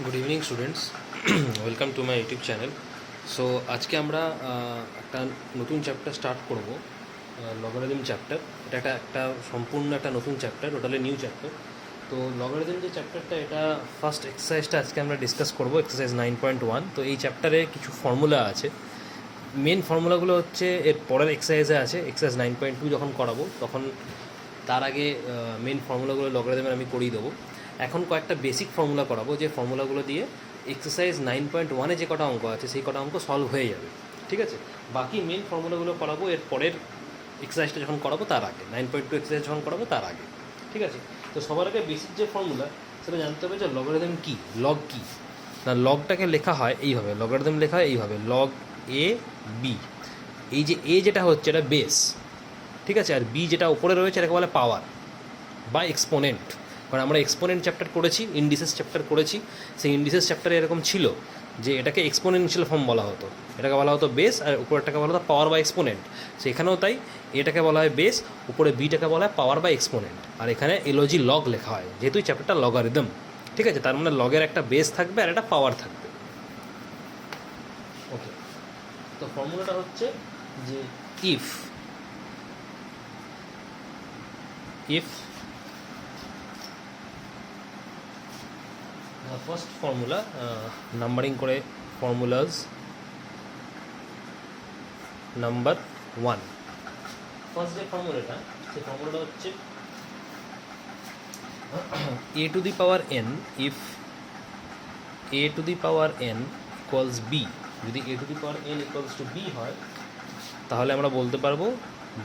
Good evening students, welcome to my YouTube channel. So আজকে আমরা একটা নতুন চ্যাপ্টার স্টার্ট করব, লগারিদম চ্যাপ্টার। এটা একটা সম্পূর্ণ একটা নতুন চ্যাপ্টার, টোটালি নিউ চ্যাপ্টার। তো লগারিদম যে চ্যাপ্টারটা, এটা ফার্স্ট এক্সারসাইজটা আজকে আমরা ডিসকাস করব, এক্সারসাইজ 9.1। তো এই চ্যাপ্টারে কিছু ফর্মুলা আছে। মেন ফর্মুলাগুলো হচ্ছে এর পরের এক্সারসাইজে আছে, এক্সারসাইজ 9.2 যখন করাবো তখন তার আগে মেন ফর্মুলাগুলো লগারিদমের আমি করিয়ে দেবো। এখন কয়েকটা বেসিক ফর্মুলা করাবো, যে ফর্মুলাগুলো দিয়ে এক্সারসাইজ 9.1-এ যে কটা অঙ্ক আছে সেই কটা অঙ্ক সলভ হয়ে যাবে। ঠিক আছে, বাকি মেন ফর্মুলাগুলো করাবো এর পরের এক্সারসাইজটা যখন করাবো তার আগে, 9.2 এক্সারসাইজ যখন করাবো তার আগে। ঠিক আছে, তো সবার আগে বেসিক যে ফর্মুলা সেটা জানতে হবে যে লগারিদম কী, লগ কী। না, লগটাকে লেখা হয় এইভাবে, লগারিদম লেখা হয় এইভাবে, লগ এ বি। এই যে এ যেটা হচ্ছে এটা বেস, ঠিক আছে, আর বি যেটা উপরে রয়েছে এটাকে বলে পাওয়ার বা এক্সপোনেন্ট। কারণ আমরা এক্সপোনেন্ট চ্যাপ্টার করেছি, ইন্ডিসেস চ্যাপ্টার করেছি। সেই ইন্ডিসেস চ্যাপ্টারে এরকম ছিল যে এটাকে এক্সপোনেনশিয়াল ফর্ম বলা হতো, এটাকে বলা হতো বেস, আর উপরেরটাকে বলা হতো পাওয়ার বা এক্সপোনেন্ট। সেখানেও তাই, এটাকে বলা হয় বেস, উপরে বিটাকে বলা হয় পাওয়ার বা এক্সপোনেন্ট। আর এখানে এলওজি লগ লেখা হয়, যেহেতু এই চ্যাপ্টারটা লগারিদম। ঠিক আছে, তার মানে লগের একটা বেস থাকবে আর একটা পাওয়ার থাকবে। ওকে, তো ফর্মুলাটা হচ্ছে যে if if first formula, numbering করে ফর্মুলাজ নাম্বার 1। ফার্স্ট যে ফর্মুলাটা, সেই ফর্মুলাটা হচ্ছে a to the power n if a to the power n equals b। যদি a to the power n equals to b হয় তাহলে আমরা বলতে পারবো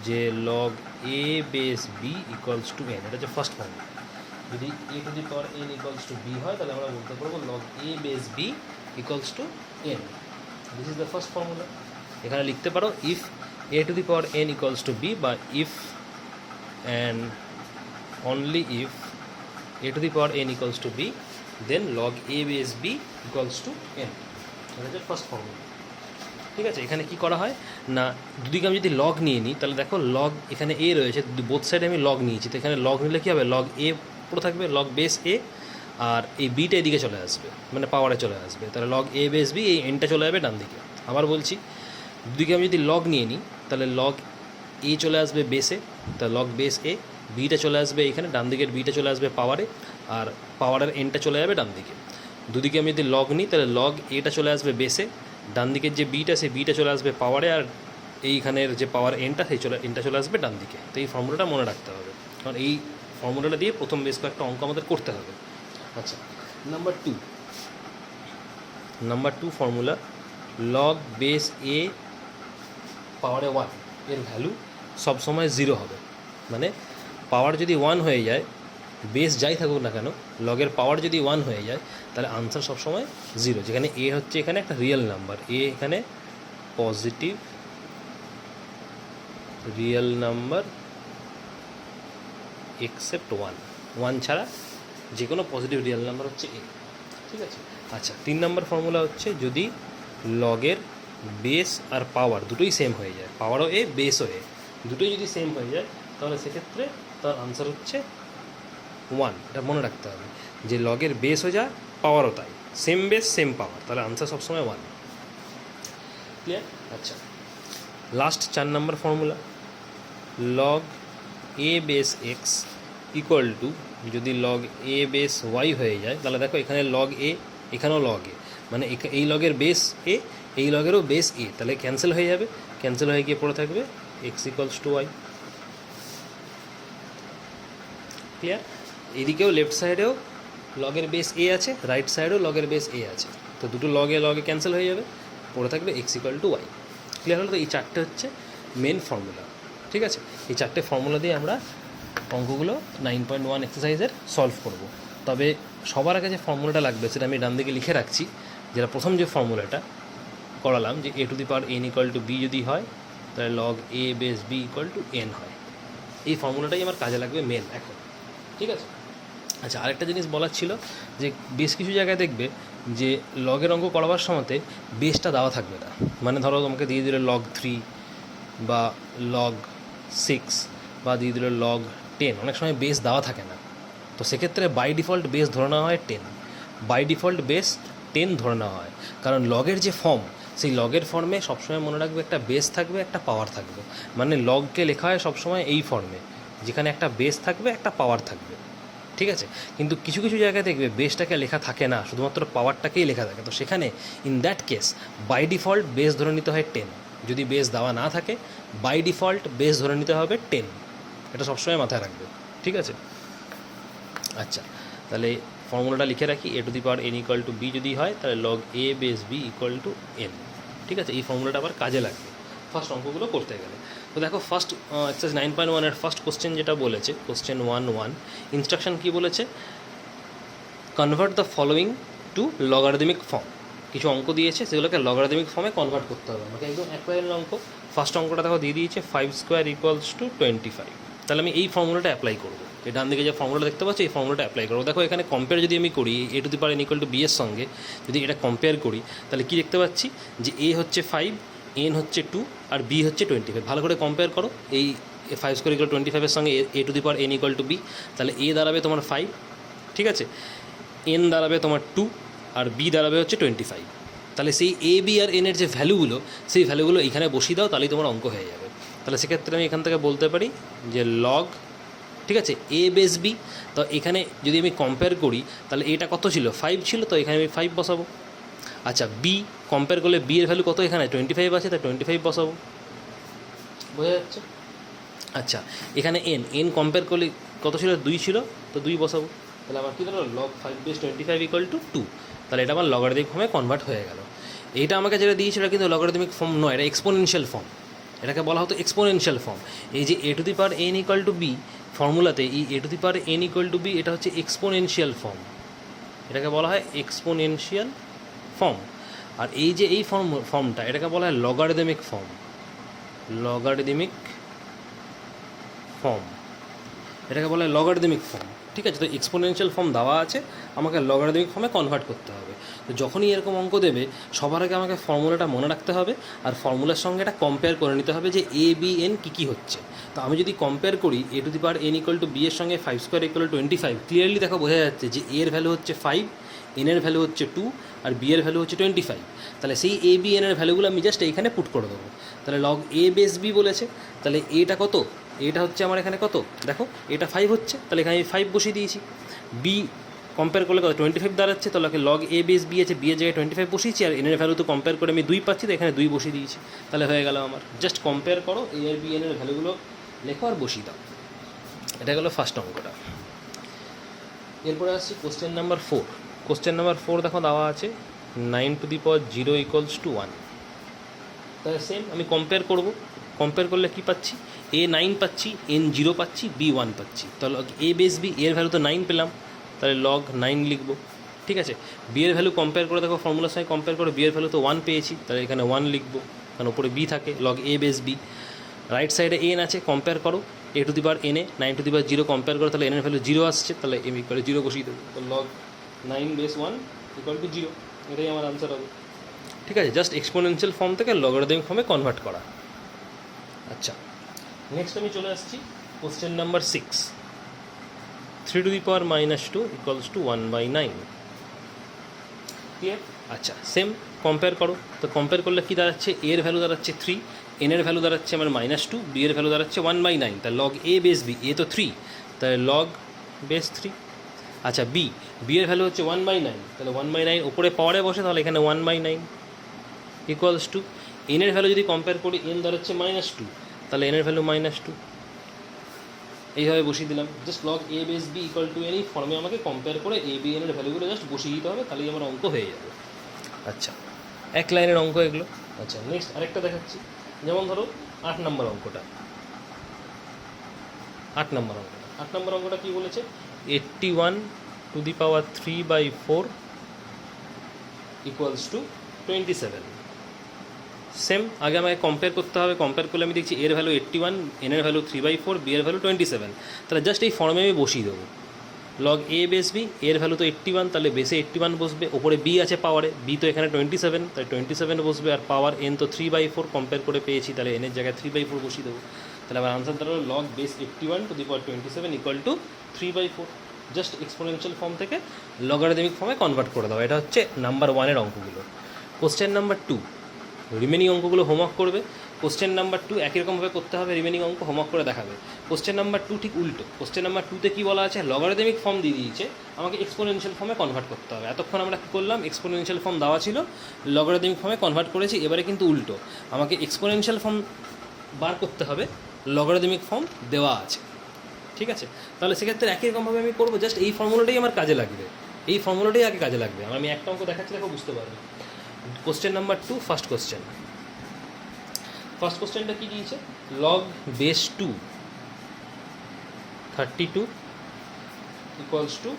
যে log a base b equals to n। এটা হচ্ছে ফার্স্ট ফর্মুলা। যদি a to the power n equals to b হয় তাহলে আমরা বলতে পারবো log a base b equals to n। This is the first formula. এখানে লিখতে পারো if a to the power n equals to b, বা if and only if a to the power n equals to b, then log a base b equals to n। এটা হচ্ছে first formula. ঠিক আছে, এখানে কি করা হয় না, দুদিকে আমি যদি লগ নিয়ে নিই তাহলে দেখো লগ এখানে এ রয়েছে, বোথ সাইডে আমি লগ নিয়েছি। তো এখানে লগ নিলে কী হবে, লগ এ পুরো থাকবে, লগ বেস এ, আর এই বিটা এদিকে চলে আসবে, মানে পাওয়ারে চলে আসবে। তাহলে লগ এ বেস বি, এই এনটা চলে যাবে ডান দিকে। আবার বলছি, দুদিকে আমি যদি লগ নিয়ে নিই তাহলে লগ এ চলে আসবে বেসে, তাহলে লগ বেস এ, বিটা চলে আসবে এখানে ডান দিকের, বিটা চলে আসবে পাওয়ারে, আর পাওয়ারের এনটা চলে যাবে ডান দিকে। দুদিকে আমি যদি লগ নিই তাহলে লগ এটা চলে আসবে বেসে, ডান দিকের যে বিটা সেই বিটা চলে আসবে পাওয়ারে, আর এইখানের যে পাওয়ার এনটা সেই এনটা চলে আসবে ডান দিকে। তো এই ফর্মুলাটা মনে রাখতে হবে, কারণ এই ফর্মুলাটা দিয়ে প্রথম বেশ কয়েকটা অঙ্ক আমাদের করতে হবে। আচ্ছা, number two formula, log base এ পাওয়ারে 1 এর ভ্যালু সবসময় 0 হবে। মানে পাওয়ার যদি 1 হয়ে যায়, বেস যাই থাকুক না কেন, লগের পাওয়ার যদি 1 হয়ে যায় তাহলে আনসার সবসময় 0। যেখানে এ হচ্ছে এখানে একটা রিয়েল নাম্বার, এ এখানে পজিটিভ রিয়েল নাম্বার এক্সেপ্ট 1 ছাড়া যে কোনো পজিটিভ রিয়েল নাম্বার হচ্ছে এ। ঠিক আছে, আচ্ছা, 3 নম্বর ফর্মুলা হচ্ছে যদি লগের বেস আর পাওয়ার দুটোই সেম হয়ে যায়, পাওয়ারও এ বেসও এ, দুটোই যদি সেম হয়ে যায় তাহলে সেক্ষেত্রে তার আনসার হচ্ছে 1। এটা মনে রাখতে হবে যে লগের বেসও যা পাওয়ারও তাই, সেম বেস সেম পাওয়ার, তাহলে আনসার সবসময় 1। ক্লিয়ার? আচ্ছা, last 4 number formula, log a base x equal two, যদি লগ এ বেস ওয়াই হয়ে যায় তাহলে দেখো এখানে লগ এ, এখানেও লগ এ, মানে এই লগের বেস এ, এই লগেরও বেস এ, তাহলে ক্যান্সেল হয়ে যাবে, ক্যান্সেল হয়ে গিয়ে পড়ে থাকবে x equals to y. Clear? এদিকেও লেফট সাইডেও লগের বেস এ আছে, রাইট সাইডেও লগের বেস এ আছে, তো দুটো লগে ক্যান্সেল হয়ে যাবে, পড়ে থাকবে x equal to y. Clear হলো? তো এই চারটে হচ্ছে মেন ফর্মুলা। ঠিক আছে, এই চারটে ফর্মুলা দিয়ে আমরা অঙ্কগুলো 9.1 এক্সারসাইজের সলভ করব। তবে সবার আগে যে ফর্মুলাটা লাগবে সেটা আমি ডান দিকে লিখে রাখছি, যেটা প্রথম যে ফর্মুলাটা করালাম, যে a to the power n equal to b যদি হয় তাহলে log a base b equal to n হয়। এই ফর্মুলাটাই আমার কাজে লাগবে মেন এখন। ঠিক আছে, আচ্ছা, আরেকটা জিনিস বলার ছিল যে বেশ কিছু জায়গায় দেখবে যে লগের অঙ্ক করাবার সময়তে বেসটা দেওয়া থাকবে না। মানে ধরো তোমাকে দিয়ে দিল লগ 3 বা লগ 6 বা দিয়ে দিল লগ 10, অনেক সময় বেস দেওয়া থাকে না। তো সেক্ষেত্রে বাই ডিফল্ট বেস ধরে নেওয়া হয় 10, বাই ডিফল্ট বেস 10 ধরে নেওয়া হয়, কারণ লগের যে ফর্ম, সেই লগের ফর্মে সবসময় মনে রাখবে একটা বেস থাকবে, একটা পাওয়ার থাকবে। মানে লগকে লেখা হয় সবসময় এই ফর্মে, যেখানে একটা বেস থাকবে, একটা পাওয়ার থাকবে, ঠিক আছে। কিন্তু কিছু কিছু জায়গায় দেখবে বেসটাকে লেখা থাকে না, শুধুমাত্র পাওয়ারটাকেই লেখা থাকে। তো সেখানে in that case by default base ধরে নিতে হয় 10। যদি বেস দেওয়া না থাকে, বাই ডিফল্ট বেস ধরে নিতে হবে 10। এটা সবসময় মাথায় রাখবে, ঠিক আছে। আচ্ছা, তাহলে ফর্মুলাটা লিখে রাখি, a two the power n equal to b যদি হয়, তাহলে log a base b equal to n, ঠিক আছে। এই ফর্মুলাটা আবার কাজে লাগবে ফার্স্ট অঙ্কগুলো করতে গেলে। তো দেখো ফার্স্ট এক্সারসাইজ 9.1 ফার্স্ট কোশ্চেন যেটা বলেছে, কোশ্চেন 1.1 ইনস্ট্রাকশন কী বলেছে, convert the following to logarithmic form. কিছু অঙ্ক দিয়েছে, সেগুলোকে লগারিদমিক ফর্মে কনভার্ট করতে হবে আমাকে, একদম এক লাইনের অঙ্ক। ফার্স্ট অঙ্কটা দেখো দিয়ে দিয়েছে 5 স্কোয়ার ইকুয়ালস টু 25। তাহলে আমি এই ফর্মুলাটা অ্যাপ্লাই করবো, এই ডান দিকে যে ফর্মুলাটা দেখতে পাচ্ছি এই ফর্মুলাটা অ্যাপ্লাই করবো। দেখো এখানে কম্পেয়ার যদি আমি করি a two the power n equal to b এর সঙ্গে, যদি এটা কম্পেয়ার করি, তাহলে কী দেখতে পাচ্ছি যে a হচ্ছে 5, n হচ্ছে 2 আর b হচ্ছে 25। ভালো করে কম্পেয়ার করো এই 5 স্কোয়ার ইকুয়াল 25 এর সঙ্গে a two the power n equal to b, তাহলে a দাঁড়াবে তোমার 5, ঠিক আছে, n দাঁড়াবে তোমার 2 আর b দাঁড়াবে হচ্ছে 25। তাহলে সেই a b আর n এর যে ভ্যালুগুলো, সেই ভ্যালুগুলো এখানে বসিয়ে দাও, তাহলেই তোমার অঙ্ক হয়ে যাবে। তাহলে সেক্ষেত্রে আমি এখান থেকে বলতে পারি যে লগ, ঠিক আছে, a বেস b। তো এখানে যদি আমি কম্পেয়ার করি, তাহলে এটা কত ছিল, 5 ছিল, তো এখানে আমি 5 বসাবো। আচ্ছা, b কম্পেয়ার করলে b এর ভ্যালু কত, এখানে 25 আছে, তাই 25 বসাবো, বোঝা যাচ্ছে। আচ্ছা, এখানে n কম্পেয়ার করলে কত ছিল, 2 ছিল, তো 2 বসাবো। তাহলে আমার কী দাঁড়ালো, লগ 5 বেস 25 ইকুয়াল টু 2। তাহলে এটা আমার লগারিদমিক ফর্মে কনভার্ট হয়ে গেল। এইটা আমাকে যেটা দিয়েছিল এটা কিন্তু লগারিদমিক ফর্ম নয়, এটা এক্সপোনেনশিয়াল ফর্ম, এটাকে বলা হতো এক্সপোনেনশিয়াল ফর্ম। এই যে a two the power n equal to b ফর্মুলাতে, এই a two the power n equal to b এটা হচ্ছে এক্সপোনেনশিয়াল ফর্ম, এটাকে বলা হয় এক্সপোনেনশিয়াল ফর্ম। আর এই যে এই ফর্মটা, এটাকে বলা হয় লগারিদমিক ফর্ম, লগারিদমিক ফর্ম, এটাকে বলা হয় লগারিদমিক ফর্ম, ঠিক আছে। তো এক্সপোনেনশিয়াল ফর্ম দেওয়া আছে, আমাকে লগারিদমিক ফর্মে কনভার্ট করতে হবে। তো যখনই এরকম অঙ্ক দেবে, সবার আগে আমাকে ফর্মুলাটা মনে রাখতে হবে, আর ফর্মুলার সঙ্গে এটা কম্পেয়ার করে নিতে হবে যে a b n কী কী হচ্ছে। তো আমি যদি কম্পেয়ার করি a two the power n equal to b এর সঙ্গে 5 স্কোয়ার ইকুয়াল 25, ক্লিয়ারলি দেখো বোঝা যাচ্ছে যে a এর ভ্যালু হচ্ছে 5, n এর ভ্যালু হচ্ছে 2 আর b এর ভ্যালু হচ্ছে 25। তাহলে সেই a b n এর ভ্যালুগুলো আমি জাস্ট এইখানে পুট করে দেবো। তাহলে লগ a বেস b বলেছে, তাহলে এটা কত, এটা হচ্ছে আমার এখানে কত, দেখো এটা 5 হচ্ছে, তাহলে এখানে আমি 5 বসিয়ে দিয়েছি। b কম্পেয়ার করলে কত, 25 দাঁড়াচ্ছে, তাহলে লগ a বেস b আছে, b এর জায়গায় 25 বসিয়েছি, আর n এর ভ্যালু তো কম্পেয়ার করে আমি 2 পাচ্ছি, তো এখানে 2 বসিয়ে দিয়েছি। তাহলে হয়ে গেল আমার, জাস্ট কম্পেয়ার করো a আর b n এর ভ্যালুগুলো লেখো আর বসিয়ে দাও। এটা গেলো ফার্স্ট অঙ্কটা। এরপরে আসছি কোশ্চেন নাম্বার 4। কোশ্চেন নাম্বার 4 দেখো দেওয়া আছে 9 two the power 0 equals to 1। তাহলে সেম আমি কম্পেয়ার করব, কম্পেয়ার করলে কী পাচ্ছি, a 9 পাচ্ছি, n 0 পাচ্ছি, b 1 পাচ্ছি। তাহলে a বেস b, এর ভ্যালু তো 9 পেলাম, তাহলে লগ 9 লিখব, ঠিক আছে। b এর ভ্যালু কম্পেয়ার করে দেখো, ফর্মুলার সঙ্গে কম্পেয়ার করে b এর ভ্যালু তো 1 পেয়েছি, তাহলে এখানে 1 লিখব, কারণ উপরে b থাকে, log a base b। Right সাইডে n আছে, কম্পেয়ার করো a two the power n A 9 two the power 0 compare করো, তাহলে n এর ভ্যালু 0 আসছে, তাহলে m ইকুয়াল 0 বসিয়ে দেবো। তো লগ 9 বেস 1 ইকুয়াল টু 0, এটাই আমার আনসার হবে, ঠিক আছে। জাস্ট এক্সপোনেনশিয়াল ফর্ম থেকে লগারিদমিক ফর্মে কনভার্ট করা। আচ্ছা, নেক্সট আমি চলে আসছি question number 6। 3 two the power -2 equals to 1/9, clear. আচ্ছা, সেম কম্পেয়ার করো। তো কম্পেয়ার করলে কী দাঁড়াচ্ছে, a এর ভ্যালু দাঁড়াচ্ছে 3, n এর ভ্যালু দাঁড়াচ্ছে আমার -2, b এর ভ্যালু দাঁড়াচ্ছে 1/9। তাহলে log a base b, a তো 3, তাহলে লগ বেস 3। আচ্ছা, b এর ভ্যালু হচ্ছে 1/9, তাহলে 1/9 ওপরে পাওয়ারে বসে, তাহলে এখানে 1/9 ইকুয়ালস টু, n এর ভ্যালু যদি কম্পেয়ার করি, n দাঁড়াচ্ছে -2, তাহলে n এর ভ্যালু -2, এইভাবে বসিয়ে দিলাম। Just log a base b equal to n, এই ফর্মে আমাকে কম্পেয়ার করে a b n এর ভ্যালুগুলো জাস্ট বসিয়ে দিতে হবে, তাহলেই আমার অঙ্ক হয়ে যাবে। আচ্ছা, এক লাইনের অঙ্ক এগুলো। আচ্ছা, নেক্সট আরেকটা দেখাচ্ছি, যেমন ধরো 8 নম্বর অঙ্কটা। 8 নম্বর অঙ্কটা কী বলেছে, 81 two the power 3/4 equals to 27। Same, আগে আমাকে কম্পেয়ার করতে হবে। কম্পেয়ার করলে আমি দেখছি এর ভ্যালু 81, n এর ভ্যালু 3/4, b এর ভ্যালু 27। তাহলে জাস্ট এই ফর্মে আমি বসিয়ে দেবো। লগ a বেস b, এর ভ্যালু তো 81, তাহলে বেসে 81 বসবে, ওপরে b আছে পাওয়ারে, b তো এখানে 27, তাই 27 বসবে, আর পাওয়ার n তো 3/4 কম্পেয়ার করে পেয়েছি, তাহলে n এর জায়গায় 3/4 বসিয়ে দেবো। তাহলে আমার আনসার দাঁড়ালো log base 81 two the power 27 equal to 3/4। Just exponential form থেকে লগারিদমিক ফর্মে কনভার্ট করে দাও। এটা হচ্ছে নাম্বার 1-এর অঙ্কগুলো। কোশ্চেন নাম্বার 2 রিমেনিং অঙ্কগুলো হোমওয়ার্ক করবে। কোশ্চেন নাম্বার 2 একই রকমভাবে করতে হবে, রিমেনিং অঙ্ক হোমওয়ার্ক করে দেখাবে। কোশ্চেন নাম্বার 2 ঠিক উল্টো। কোশ্চেন নাম্বার 2তে কী বলা আছে, লগারিদমিক ফর্ম দিয়ে দিয়েছে, আমাকে এক্সপোনেনশিয়াল ফর্মে কনভার্ট করতে হবে। এতক্ষণ আমরা কী করলাম, এক্সপোনেনশিয়াল ফর্ম দেওয়া ছিল, লগারিদমিক ফর্মে কনভার্ট করেছি। এবারে কিন্তু উল্টো, আমাকে এক্সপোনেনশিয়াল ফর্ম বার করতে হবে, লগারিদমিক ফর্ম দেওয়া আছে। ঠিক আছে, তাহলে সেক্ষেত্রে একই রকমভাবে আমি করবো, জাস্ট এই ফর্মুলাটাই আমার কাজে লাগবে, এই ফর্মুলাটাই আগে কাজে লাগবে। আমি একটা অঙ্ক দেখাচ্ছি, দেখো বুঝতে পারবে। Question number 2 first question. First কোশ্চেনটা কী দিয়েছে, লগ বেস 2 32 ইকুয়ালস টু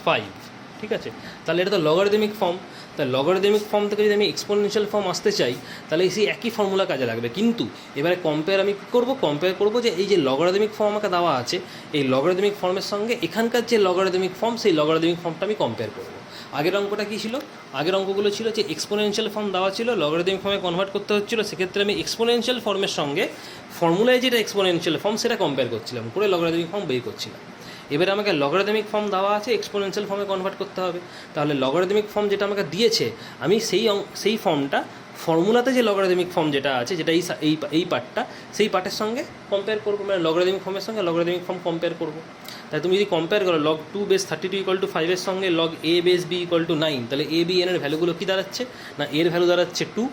5। ঠিক আছে, তাহলে এটা তো লগারিদমিক ফর্ম, তাহলে লগারিদমিক ফর্ম থেকে যদি আমি এক্সপোনেনশিয়াল ফর্ম আসতে চাই, তাহলে সেই একই ফর্মুলা কাজে লাগবে। কিন্তু এবারে কম্পেয়ার আমি কী করবো, কম্পেয়ার করবো যে এই যে লগারিদমিক ফর্ম আমাকে দেওয়া আছে, এই লগারিদমিক ফর্মের সঙ্গে এখানকার যে লগারিদমিক ফর্ম, সেই লগারিদমিক ফর্মটা আমি কম্পেয়ার করবো। আগের অঙ্কটা কী ছিল, আগের অঙ্কগুলো ছিল যে এক্সপোনেনশিয়াল ফর্ম দেওয়া ছিল, লগারিদমিক ফর্মে কনভার্ট করতে হচ্ছিলো, সেক্ষেত্রে আমি এক্সপোনেনশিয়াল ফর্মের সঙ্গে ফর্মুলায় যেটা এক্সপোনেনশিয়াল ফর্ম সেটা কম্পেয়ার করছিলাম, করে লগারিদমিক ফর্ম বের করছিলাম। এবারে আমাকে লগারিদমিক ফর্ম দেওয়া আছে, এক্সপোনেনশিয়াল ফর্মে কনভার্ট করতে হবে। তাহলে লগারিদমিক ফর্ম যেটা আমাকে দিয়েছে, আমি সেই ফর্মটা ফর্মুলাতে যে লগারিদমিক ফর্ম যেটা আছে, যেটা এই পার্টটা, সেই পার্টের সঙ্গে কম্পেয়ার করবো, মানে লগারিদমিক ফর্মের সঙ্গে লগারিদমিক ফর্ম কম্পেয়ার করবো। তাই তুমি যদি কম্পেয়ার করো লগ 2 বেস 32 ইকুয়াল টু 5 এর সঙ্গে log a base b equal two 9, তাহলে a b n এর ভ্যালুগুলো কী দাঁড়াচ্ছে না, এর ভ্যালু দাঁড়াচ্ছে 2,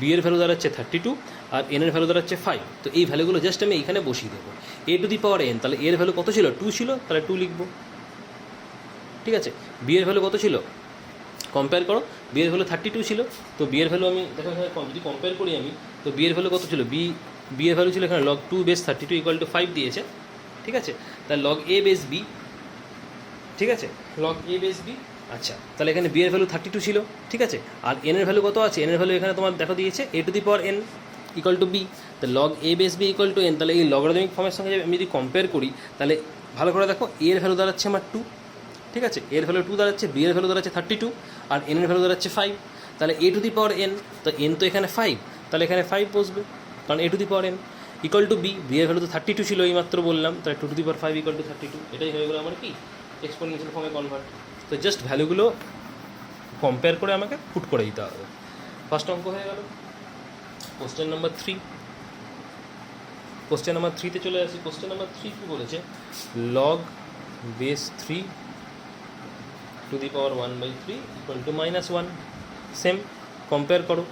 b এর ভ্যালু দাঁড়াচ্ছে 32 আর n এর ভ্যালু দাঁড়াচ্ছে 5। তো এই ভ্যালুগুলো জাস্ট আমি এখানে বসিয়ে দেবো। a two the power n, তাহলে এর ভ্যালু কত ছিল, 2 ছিল, তাহলে 2 লিখবো। ঠিক আছে, b এর ভ্যালু কত ছিল, কম্পেয়ার করো, b এর ভ্যালু 32 ছিল, তো b এর ভ্যালু আমি দেখো এখানে যদি কম্পেয়ার করি আমি, তো b এর ভ্যালু কত ছিল, b এর ভ্যালু ছিল এখানে লগ 2 বেস 32 ইকুয়াল টু 5 দিয়েছে। ঠিক আছে, তাহলে লগ a বেস b, ঠিক আছে, লগ a বেস b। আচ্ছা, তাহলে এখানে b এর ভ্যালু 32 ছিল। ঠিক আছে, আর n এর ভ্যালু কত আছে, n এর ভ্যালু এখানে তোমার দেখো দিয়েছে a two the power n equal to b, তো log a base b equal to n। তাহলে এই লগারিদমিক ফর্মের সঙ্গে আমি যদি কম্পেয়ার করি, তাহলে ভালো করে দেখো, a এর ভ্যালু দাঁড়াচ্ছে আমার 2, ঠিক আছে, এর ভ্যালু 2 দাঁড়াচ্ছে, b এর ভ্যালু দাঁড়াচ্ছে 32 আর n এর ভ্যালু দাঁড়াচ্ছে 5। তাহলে a two the power n, তো n তো এখানে 5, তাহলে এখানে 5 বসবে, কারণ a two the power n equal to b, b এর ভ্যালু তো 32 ছিল এইমাত্র বললাম, তাহলে 2 to the power 5 equal to 32, এটাই হয়ে গেলো আমার কি এক্সপোনেনশিয়াল ফর্মে কনভার্ট। তো জাস্ট ভ্যালুগুলো কম্পেয়ার করে আমাকে পুট করে দিতে হবে। ফার্স্ট অঙ্ক হয়ে গেল। কোশ্চেন নাম্বার 3, কোশ্চেন নাম্বার 3তে চলে আসি। কোশ্চেন নাম্বার 3 কী বলেছে, log base 3 two the power 1/3 equal to -1। Same compare করো,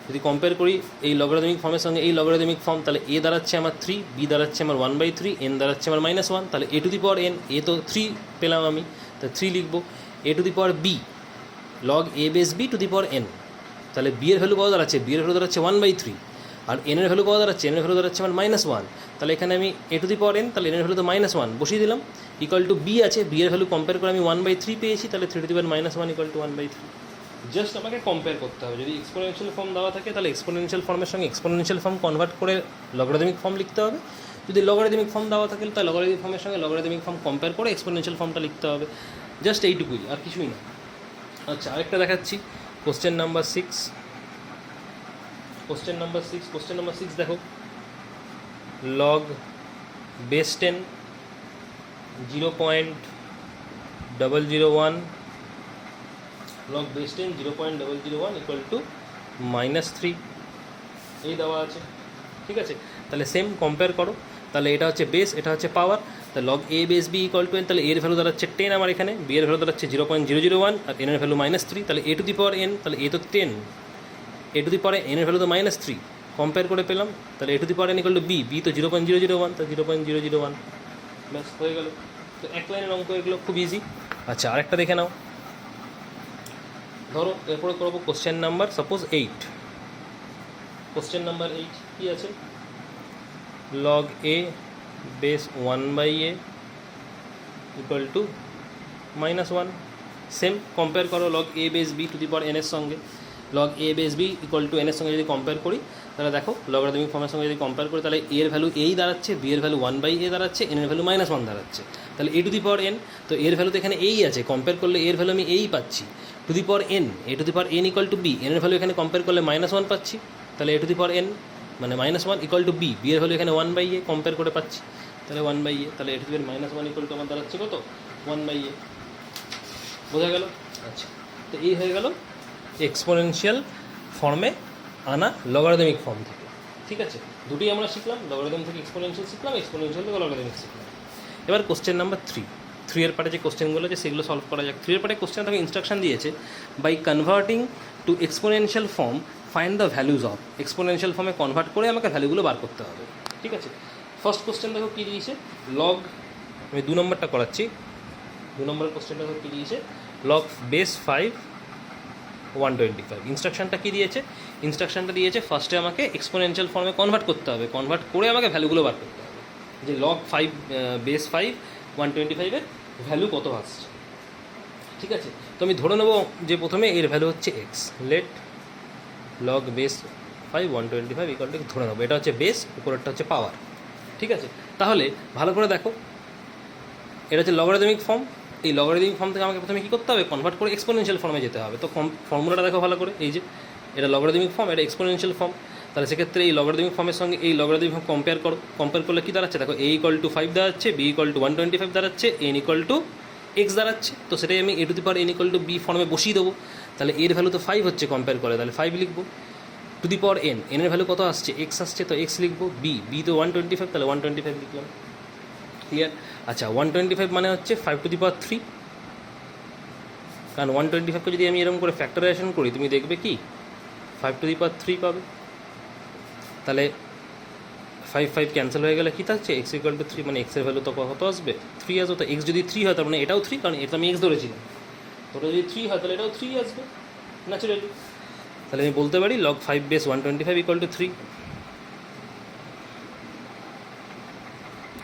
যদি কম্পেয়ার করি এই লগারিদমিক ফর্মের সঙ্গে এই লগারিদমিক ফর্ম, তাহলে a দাঁড়াচ্ছে আমার 3, b দাঁড়াচ্ছে আমার 1/3, n দাঁড়াচ্ছে আমার -1, তাহলে a two the power n, a তো 3 পেলাম আমি, তাহলে 3 লিখবো। a two the power b log a base b to the power n, তাহলে b এর ভ্যালু কত দাঁড়াচ্ছে, b এর ভ্যালু দাঁড়াচ্ছে 1/3 আর n এর ভ্যালু কত দাঁড়াচ্ছে, n এর ভ্যালু দাঁড়াচ্ছে আমার -1, তাহলে এখানে আমি a two the power n, তাহলে n এর ভ্যালু তো -1 বসিয়ে দিলাম, ইকুয়াল টু b আছে, b এর ভ্যালু কম্পেয়ার করে আমি 1/3 পেয়েছি, তাহলে 3 two the power -1 equal two 1/3। Just আমাকে কম্পেয়ার করতে হবে। যদি এক্সপোনেনশিয়াল ফর্ম দেওয়া থাকে, তাহলে এক্সপোনেনশিয়াল ফর্মের সঙ্গে এক্সপোনেনশিয়াল ফর্ম কনভার্ট করে লগারিদমিক ফর্ম লিখতে হবে। যদি লগারিদমিক ফর্ম দেওয়া থাকে, তাহলে লগারিদমিক ফর্মের সঙ্গে লগারিদমিক ফর্ম কম্পেয়ার করে এক্সপোনেনশিয়াল ফর্মটা লিখতে হবে। জাস্ট এইটুকুই, আর কিছুই না। আচ্ছা, আরেকটা দেখাচ্ছি। কোশ্চেন নাম্বার 6, কোশ্চেন নাম্বার 6 দেখো, log base 10 0.001, log base 10 0.001 equal to -3, এই দেওয়া আছে। ঠিক আছে, তাহলে সেম কম্পেয়ার করো, তাহলে এটা হচ্ছে বেস, এটা হচ্ছে পাওয়ার, তাহলে log a base b equal to n, তাহলে এর ভ্যালু দাঁড়াচ্ছে 10 আমার এখানে, b এর ভ্যালু দাঁড়াচ্ছে 0.001 আর n এর ভ্যালু -3, তাহলে a two the power n, তাহলে a তো 10, a two the power n এর ভ্যালু তো -3, কম্পেয়ার করে পেলাম, তাহলে a two the power n equal to b, b তো 0.001, তাহলে 0.001, ব্যাস হয়ে গেল। তো এক লাইনের অঙ্ক এগুলো খুব ইজি। আচ্ছা, আরেকটা দেখে নাও। ধরো এরপরে করবো question number suppose 8। Question number 8 কী আছে, log a base 1/a equal to -1। Same compare করো log a base b to the power n এর সঙ্গে, log a base b equal to n এর সঙ্গে যদি কম্পেয়ার করি, তাহলে দেখো লগারিদমিক ফর্মের সঙ্গে যদি কম্পেয়ার করি, তাহলে a এর ভ্যালু এই দাঁড়াচ্ছে, b এর ভ্যালু 1/a দাঁড়াচ্ছে, n এর ভ্যালু -1 দাঁড়াচ্ছে, তাহলে a two the power n, তো এর ভ্যালু তো এখানে এই আছে, কম্পেয়ার করলে এর ভ্যালু আমি এই পাচ্ছি, two the power n, a two the power n equal to b, n এর ভ্যালু এখানে কম্পেয়ার করলে -1 পাচ্ছি, তাহলে a two the power n মানে -1 ইকুয়াল টু b, b এর ভ্যালু এখানে 1/a কম্পেয়ার করে পাচ্ছি, তাহলে 1/a, তাহলে a two the power -1 equal two আমার দাঁড়াচ্ছে কত 1/a, বোঝা গেল? আচ্ছা, তো এই হয়ে গেল এক্সপোনেনশিয়াল ফর্মে আনা লগারিদমিক ফর্ম থেকে। ঠিক আছে, দুটোই আমরা শিখলাম, লগারিদম থেকে এক্সপোনেনশিয়াল শিখলাম, এক্সপোনেনশিয়াল থেকে লগারিদমিক শিখলাম। এবার কোশ্চেন নাম্বার 3 এর পার্টে যে কোশ্চেনগুলো আছে সেগুলো সলভ করা যাক। 3 এর পার্টে কোশ্চেন তাকে ইনস্ট্রাকশন দিয়েছে, by converting to exponential form find the values of. Exponential ফর্মে কনভার্ট করে আমাকে ভ্যালুগুলো বার করতে হবে। ঠিক আছে, ফার্স্ট কোশ্চেন দেখো কী দিয়েছে, লগ, আমি 2 নম্বরটা করাচ্ছি। 2 নম্বরের কোশ্চেনটা দেখো কী দিয়েছে, লগ বেস 5 125। ইনস্ট্রাকশনটা কী দিয়েছে, ইনস্ট্রাকশনটা দিয়েছে ফার্স্টে আমাকে এক্সপোনেনশিয়াল ফর্মে কনভার্ট করতে হবে, কনভার্ট করে আমাকে ভ্যালুগুলো বার করতে হবে, যে লগ 5 বেস 5 125-এর ভ্যালু কত আসছে। ঠিক আছে, তো আমি ধরে নেবো যে প্রথমে এর ভ্যালু হচ্ছে x, let log base 5 125 equal to ধরে নেবো, এটা হচ্ছে বেস, উপরেরটা হচ্ছে পাওয়ার। ঠিক আছে, তাহলে ভালো করে দেখো, এটা হচ্ছে লগারিদমিক ফর্ম। এই লগারিদমিক ফর্ম থেকে আমাকে প্রথমে কী করতে হবে, কনভার্ট করে এক্সপোনেনশিয়াল ফর্মে যেতে হবে। তো ফর্মুলাটা দেখো ভালো করে, এই যে এটা লগারিদমিক ফর্ম, এটা এক্সপোনেনশিয়াল ফর্ম। তাহলে সেক্ষেত্রে এই লগারিদমিক ফর্মের সঙ্গে এই লগারিদমিক ফর্ম কম্পেয়ার করো, কম্পেয়ার করলে কী দাঁড়াচ্ছে দেখো, a ইকুয়াল টু 5 দাঁড়াচ্ছে, b ইকুয়াল টু 125 দাঁড়াচ্ছে, n ইকুয়াল টু x দাঁড়াচ্ছে। তো সেটাই আমি a two the power n equal to b ফর্মে বসিয়ে দেবো। তাহলে এর ভ্যালু তো 5 হচ্ছে কম্পেয়ার করে, তাহলে 5 লিখবো। Two the power n, n এর ভ্যালু কত আসছে, x আসছে, তো x লিখবো। b তো 125, তাহলে 125 লিখলাম। ক্লিয়ার? আচ্ছা, 125 মানে হচ্ছে 5 টু দি পাওয়ার 3, কারণ 125কে যদি আমি এরকম করে ফ্যাক্টরাইজেশন করি তুমি দেখবে কি 5 টু দি পাওয়ার 3 পাবে। তাহলে 5 ক্যান্সেল হয়ে গেলে কী থাকছে, এক্স ইকুয়াল টু 3, মানে এক্সের ভ্যালু তো কত আসবে 3 আসবে। তো এক্স যদি 3 হয় তার মানে এটাও 3, কারণ এটা আমি এক্স ধরেছিলাম, ওটা যদি 3 হয় তাহলে এটাও 3 আসবে ন্যাচুরালি। তাহলে আমি বলতে পারি লগ 5 বেস 125 ইকুয়াল টু 3।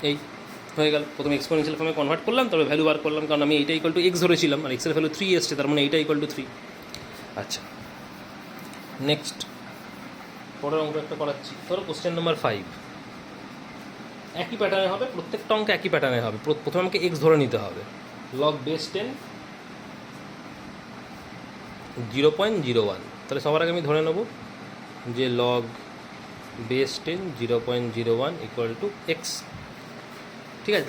এই হয়ে গেল, প্রথমে এক্সপোনেনশিয়াল ফর্মে কনভার্ট করলাম, তবে ভ্যালু বার করলাম, কারণ আমি এইটা ইকুয়াল টু এক্স ধরেছিলাম, আর এক্সের ভ্যালু 3 এসছে, তার মানে এইটা ইকুয়াল টু 3। আচ্ছা, নেক্সট পরের অঙ্ক একটা করাচ্ছি। ধরো কোশ্চেন নাম্বার 5, একই প্যাটার্নে হবে, প্রত্যেকটা অঙ্ক একই প্যাটার্নে হবে। প্রথমে আমাকে এক্স ধরে নিতে হবে, লগ বেস 10 0.01। তাহলে সবার আগে আমি ধরে নেব যে log base 10 0.01 equal to x. ঠিক আছে,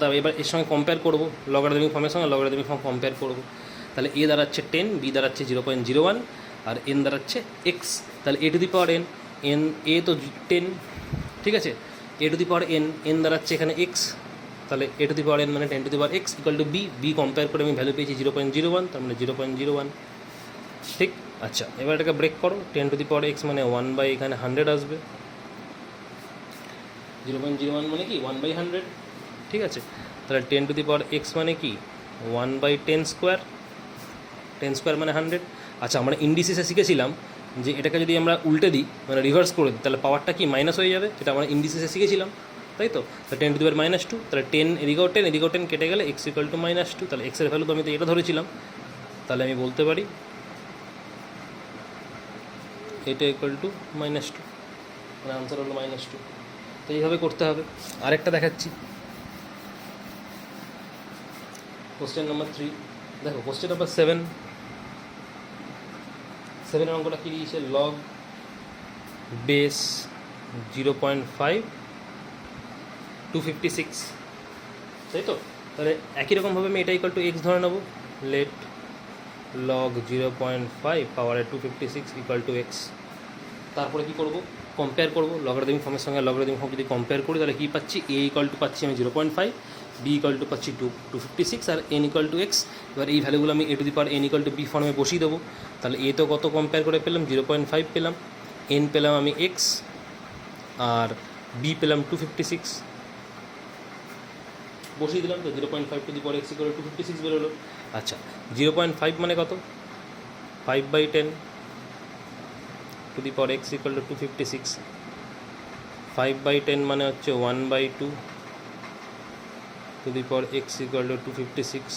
তাহলে এবার এর সঙ্গে কম্পেয়ার করবো, লগারিদমিক ফর্মের সঙ্গে লগারিদমিক ফর্ম কম্পেয়ার করবো। তাহলে এ দাঁড়াচ্ছে 10, বি দাঁড়াচ্ছে 0.01, আর এন দাঁড়াচ্ছে এক্স। তাহলে এ টু দি পাওয়ার এন, এ তো 10, ঠিক আছে, a to the power N দাঁড়াচ্ছে এখানে এক্স। তাহলে এ টু দি পাওয়ার এন মানে 10 to the power x equal to b compare করে আমি ভ্যালু পেয়েছি 0.01, তার মানে 0.01। ঠিক, আচ্ছা, এবার এটাকে ব্রেক করো, 10 টু দি পাওয়ার এক্স মানে 1/, এখানে 100 আসবে, 0.01 মানে কি 1/100। ঠিক আছে, তাহলে 10 টু দি পাওয়ার এক্স মানে কি 1/10 স্কোয়ার, 10 স্কোয়ার মানে 100। আচ্ছা, আমরা ইন্ডিসিসে শিখেছিলাম যে এটাকে যদি আমরা উল্টে দিই, মানে রিভার্স করে দিই, তাহলে পাওয়ারটা কি মাইনাস হয়ে যাবে, এটা আমরা ইন্ডিসিসে শিখেছিলাম, তাই তো। তাহলে 10 টু দি পাওয়ার -2, তাহলে 10 এদিকেও 10 কেটে গেলে এক্স ইকুয়াল টু -2। তাহলে এক্সের ভ্যালু তো আমি তো এটা ধরেছিলাম, তাহলে আমি বলতে পারি এটা ইকুয়াল টু -2, মানে আনসার হলো -2। তো এইভাবে করতে হবে। আরেকটা দেখাচ্ছি, কোশ্চেন নাম্বার 3 দেখো, কোশ্চেন নাম্বার 7 অঙ্কটা কী দিয়েছে, লগ বেস 0.5 256, তাই তো। তাহলে একই রকমভাবে আমি এটা ইকুয়াল টু এক্স ধরে নেবো, লেট লগ 0.5 পাওয়ারে 256 ইকুয়াল টু এক্স। তারপরে কী করবো, কম্পেয়ার করবো লগারিদমিক ফর্মের সঙ্গে লগারিদমিক ফর্ম যদি কম্পেয়ার করি তাহলে কী পাচ্ছি, এ ইকুয়াল টু পাচ্ছি আমি 0.5, বি ইকুয়াল টু পাচ্ছি 256, আর এন ইকুয়াল টু এক্স। এবার এই ভ্যালুগুলো আমি a to the power n equal to b ফর্মে বসিয়ে দেবো। তাহলে এ তো কত কম্পেয়ার করে পেলাম 0.5 পেলাম, এন পেলাম আমি এক্স, আর বি পেলাম 256, বসিয়ে দিলাম। তো 0.5 two the power x equal two 256 বেরোলো। আচ্ছা, 0.5 মানে কত, 5/10 two the power x equal two 256, 5/10 মানে হচ্ছে 1/2 two the power x equal two 256।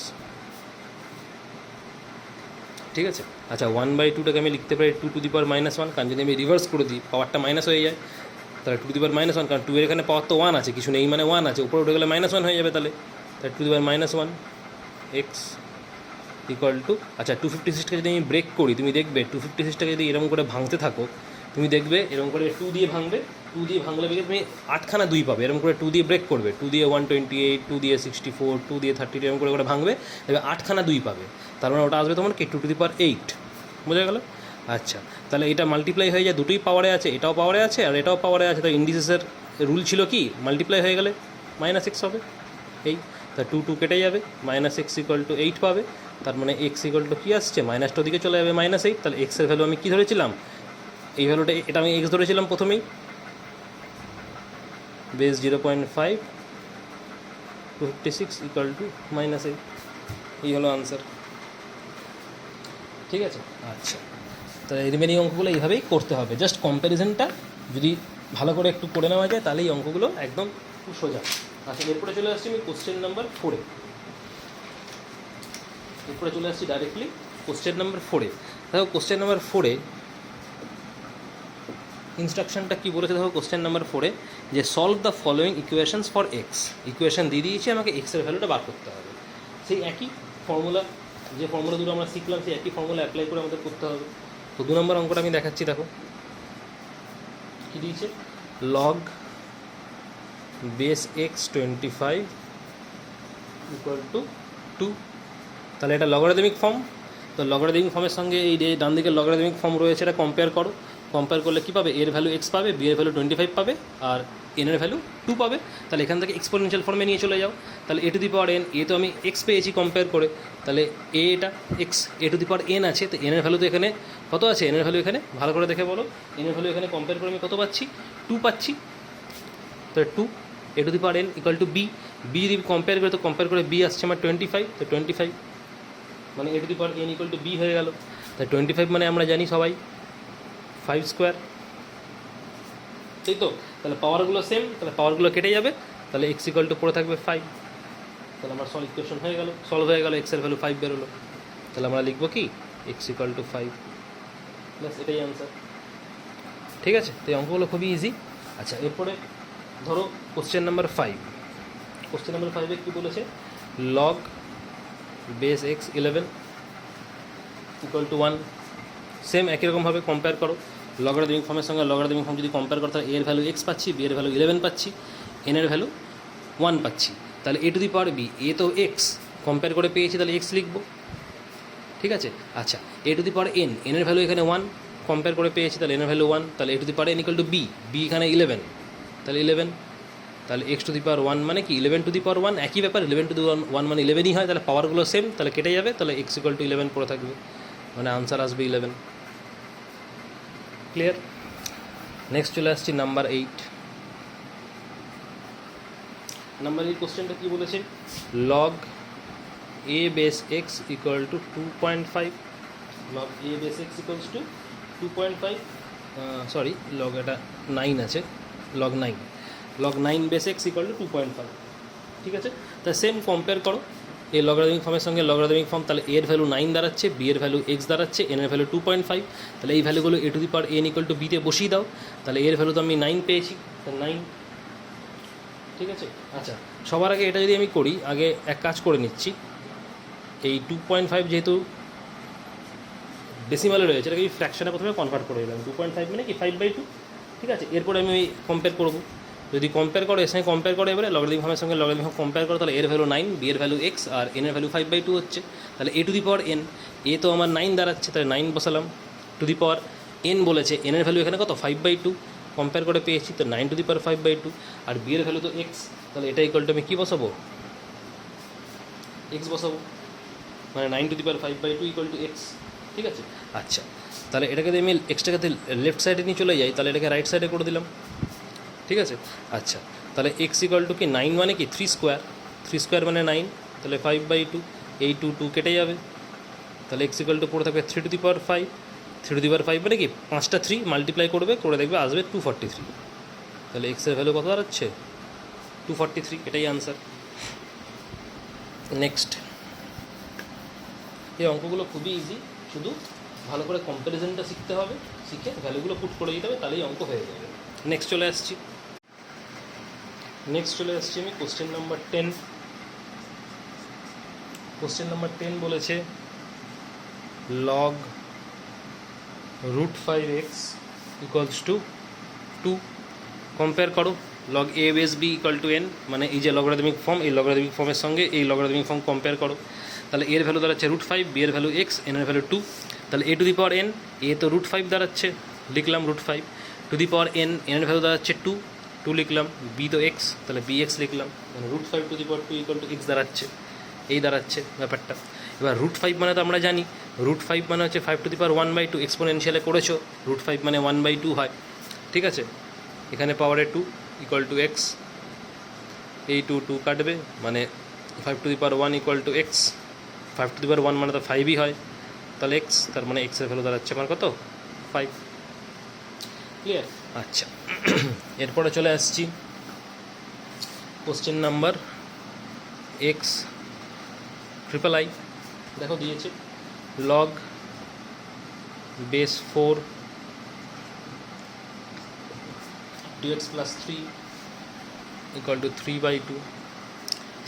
ঠিক আছে, আচ্ছা, 1/2টাকে আমি লিখতে পারি 2 টু দি পাওয়ার -1, কারণ যদি আমি রিভার্স করে দিই পাওয়ারটা মাইনাস হয়ে যায়, তাহলে 2 টু দি পাওয়ার -1, কারণ 2 এর এখানে পাওয়ার তো 1 আছে, কিছু নেই মানে 1 আছে, উপরে উঠে গেলে -1 হয়ে যাবে। তাহলে 2 to the power -1 x equal two, আচ্ছা 256টাকে যদি আমি ব্রেক করি তুমি দেখবে 256টাকে যদি এরকম করে ভাঙতে থাকো তুমি দেখবে এরকম করে 2 দিয়ে ভাঙবে, টু দিয়ে ভাঙলে বেগে তুমি 8খানা 2 পাবে, এরকম করে 2 দিয়ে ব্রেক করবে, 2 দিয়ে 128, 2 দিয়ে 64, 2 দিয়ে 32 এরকম করে ভাঙবে, তবে 8খানা 2 পাবে, তার মানে ওটা আসবে তোমার কি 2^8, বোঝা গেল? আচ্ছা, তাহলে এটা মাল্টিপ্লাই হয়ে যায়, দুটোই পাওয়ারে আছে, এটাও পাওয়ারে আছে আর এটাও পাওয়ারে আছে, তো ইন্ডিসেসের রুল ছিল কি মাল্টিপ্লাই হয়ে গেলে -x হবে, এই তা 2 2 কেটে যাবে, -x = 8 পাবে, তার মানে x = কী আসছে, মাইনাসটার দিকে চলে যাবে -8, তাহলে x এর ভ্যালু আমি কী ধরেছিলাম, এই ভ্যালুটা, এটা আমি x ধরেছিলাম প্রথমেই, বেস 0.5 256 = -8, এই হলো আনসার। ঠিক আছে, আচ্ছা, তাহলে রিমেনিং অঙ্কগুলো এইভাবেই করতে হবে, জাস্ট কম্প্যারিজনটা যদি ভালো করে একটু করে নেওয়া যায় তাহলে এই অঙ্কগুলো একদম খুব সোজা। আচ্ছা, এরপরে চলে আসছি আমি কোশ্চেন নাম্বার 4-এ, এরপরে চলে আসছি ডাইরেক্টলি কোশ্চেন নাম্বার 4-এ। দেখো কোশ্চেন নাম্বার 4-এ ইনস্ট্রাকশনটা কী বলেছে, দেখো কোশ্চেন নাম্বার 4-এ যে solve the following equations for x, equation দিয়ে দিয়েছি, আমাকে এক্সের ভ্যালুটা বার করতে হবে, সেই একই ফর্মুলা, যে ফর্মুলা দুটো আমরা শিখলাম সেই একই ফর্মুলা অ্যাপ্লাই করে আমাদের করতে হবে। তো 2 নম্বর অঙ্কটা আমি দেখাচ্ছি, দেখো কী দিয়েছে, লগ বেস এক্স 25 = 2, তাহলে এটা লগারিদমিক ফর্ম, তো লগারিদমিক ফর্মের সঙ্গে এই ডান দিকের লগারিদমিক ফর্ম রয়েছে, এটা কম্পেয়ার করো, কম্পেয়ার করলে কী পাবে, এর ভ্যালু x পাবে, বি এর ভ্যালু 25 পাবে, আর এন এর ভ্যালু 2 পাবে, তাহলে এখান থেকে এক্সপোনেনশিয়াল ফর্মে নিয়ে চলে যাও, তাহলে a⁴n, এ তো আমি x পেয়েছি কম্পেয়ার করে, তাহলে এটা x a⁴n আছে, তো n এর ভ্যালু তো এখানে কত আছে, n এর ভ্যালু এখানে ভালো করে দেখে বলো, n এর ভ্যালু এখানে কম্পেয়ার করে আমি কত পাচ্ছি, 2 পাচ্ছি, তো 2 a⁴n = b, b যদি কম্পেয়ার করে, তো কম্পেয়ার করে b আসছে আমার 25, তো 25 মানে a⁴n = b হয়ে গেল, তাই 25 মানে আমরা জানি সবাই 5², তাই তো, তাহলে পাওয়ারগুলো সেম, তাহলে পাওয়ারগুলো কেটে যাবে, তাহলে x = পড়ে থাকবে 5, তাহলে আমার সলভ ইকুয়েশন হয়ে গেল, সলভ হয়ে গেল, x এর ভ্যালু 5 বেরোলো, তাহলে আমরা লিখবো কি x = 5, ব্যাস এটাই আনসার। ঠিক আছে, তো এই অঙ্কগুলো খুবই ইজি। আচ্ছা, এরপরে ধরো কোশ্চেন নাম্বার 5, কোশ্চেন নাম্বার 5-এ কী বলেছে, লগ বেস এক্স 11 = 1, সেম একই রকমভাবে কম্পেয়ার করো, লগারিদমিক ফর্মের সঙ্গে লগারিদমিক ফর্ম যদি কম্পেয়ার করো, তাহলে এর ভ্যালু x পাচ্ছি, বি এর ভ্যালু 11 পাচ্ছি, এন এর ভ্যালু 1 পাচ্ছি, তাহলে a⁴b, এ তো x কম্পেয়ার করে পেয়েছি, তাহলে x লিখবো, ঠিক আছে। আচ্ছা, a⁴n, এন এর ভ্যালু এখানে 1 কম্পেয়ার করে পেয়েছি, তাহলে এন এর ভ্যালু 1, তাহলে a⁴n = b, b এখানে 11, তাহলে 11, তাহলে x⁴1 মানে কি 11⁴1, একই ব্যাপার, 11⁴1 মানে 11ই হয়, তাহলে পাওয়ারগুলো সেম, তাহলে কেটে যাবে, তাহলে x = 11 পড়ে থাকবে, মানে আনসার আসবে 11। ক্লিয়ার? নেক্সট চলে আসছি নাম্বার 8। নাম্বার 8 কোশ্চেনটা কী বলেছে, log a base x = 2.5, log a base x = 2.5, sorry log এটা 9 আছে, লগ 9 বেস x = 2.5, ঠিক আছে। তা সেম কম্পেয়ার করো, এই লগারিদমিক ফর্মের সঙ্গে লগারিদমিক ফর্ম, তাহলে এর ভ্যালু 9 দাঁড়াচ্ছে, বি এর ভ্যালু x দাঁড়াচ্ছে, এন এর ভ্যালু 2.5, তাহলে এই ভ্যালুগুলো a⁴n = b তে বসিয়ে দাও, তাহলে এর ভ্যালু তো আমি 9 পেয়েছি, 9, ঠিক আছে। আচ্ছা, সবার আগে এটা যদি আমি করি, আগে এক কাজ করে নিচ্ছি, এই 2.5 যেহেতু ডেসিমালে রয়েছে, এটাকে আমি ফ্র্যাকশনে প্রথমে কনভার্ট করে দিলাম, 2.5 মানে কি 5/2, ঠিক আছে। এরপরে আমি ওই কম্পেয়ার করবো, যদি কম্পেয়ার করো, এর সঙ্গে কম্পেয়ার করে, এবারে লগারিদমিক ফর্মের সঙ্গে লগারিদমিক ফর্ম কম্পেয়ার করো, তাহলে এর ভ্যালু 9, বি এর ভ্যালু x, আর এন এর ভ্যালু 5/2 হচ্ছে, তাহলে a⁴n, এ তো আমার 9 দাঁড়াচ্ছে, তাহলে 9 বসালাম, n বলেছে, এন এর ভ্যালু এখানে কত 5/2 কম্পেয়ার করে পেয়েছি, তো 9⁵/5/2, আর বি এর ভ্যালু তো x, তাহলে এটা = আমি কী বসাবো, x বসাবো, মানে 9⁵5/2 = x, ঠিক আছে। আচ্ছা, তাহলে এটাকে যদি আমি এক্সটাকে লেফট সাইডে নিয়ে চলে যাই, তাহলে এটাকে রাইট সাইডে করে দিলাম, ঠিক আছে। আচ্ছা, তাহলে x = কি 9 মানে কি 3² মানে 9, তাহলে 5/2, এই 2 কেটে যাবে, তাহলে x = পড়ে থাকবে 3⁵, 3⁵ মানে কি 5টা 3 মাল্টিপ্লাই করবে, করে দেখবে আসবে 243, তাহলে x এর ভ্যালু কত দাঁড়াচ্ছে 243, এটাই আনসার। নেক্সট, এই অঙ্কগুলো খুবই ইজি, শুধু ভালো করে কম্প্যারিজনটা শিখতে হবে, শিখে ভ্যালুগুলো পুট করে দিতে হবে, তাহলেই অঙ্ক হয়ে যাবে। নেক্সট চলে আসছি আমি কোশ্চেন নাম্বার 10। কোশ্চেন নাম্বার 10 বলেছে লগ √5x = 2, কম্পেয়ার করো log a base b equal to n, মানে এই যে লগারিদমিক ফর্ম, এই লগারিদমিক ফর্মের সঙ্গে এই লগারিদমিক ফর্ম কম্পেয়ার করো। তাহলে এর ভ্যালু দাঁড়াচ্ছে √5, বি এর ভ্যালু এক্স, এন এর ভ্যালু 2। তাহলে এ টু দি পাওয়ার এন, এ তো √5 দাঁড়াচ্ছে, লিখলাম √5, to the power n, n এর ভ্যালু দাঁড়াচ্ছে 2 লিখলাম, বি তো এক্স, তাহলে বি এক্স লিখলাম, মানে √5 to the power 2 equal to x দাঁড়াচ্ছে, এই দাঁড়াচ্ছে ব্যাপারটা। এবার √5 মানে তো আমরা জানি, √5 মানে হচ্ছে 5 টু দি পাওয়ার 1/2, এক্সপোনেনশিয়ালে করেছো, √5 মানে 1/2 হয়, ঠিক আছে। এখানে পাওয়ারে 2 ইকুয়াল টু এক্স, এই 2 কাটবে, মানে 5 to the power 1 equal to x, 5 to the power 1 মানে তো 5ই হয়, তাহলে এক্স, তার মানে এক্সের ভ্যালু দাঁড়াচ্ছে আমার কত, 5। ক্লিয়ার? আচ্ছা, এরপরে চলে আসছি question number x triple I. দেখো দিয়েছে log base 4 2x plus 3 equal to 3/2।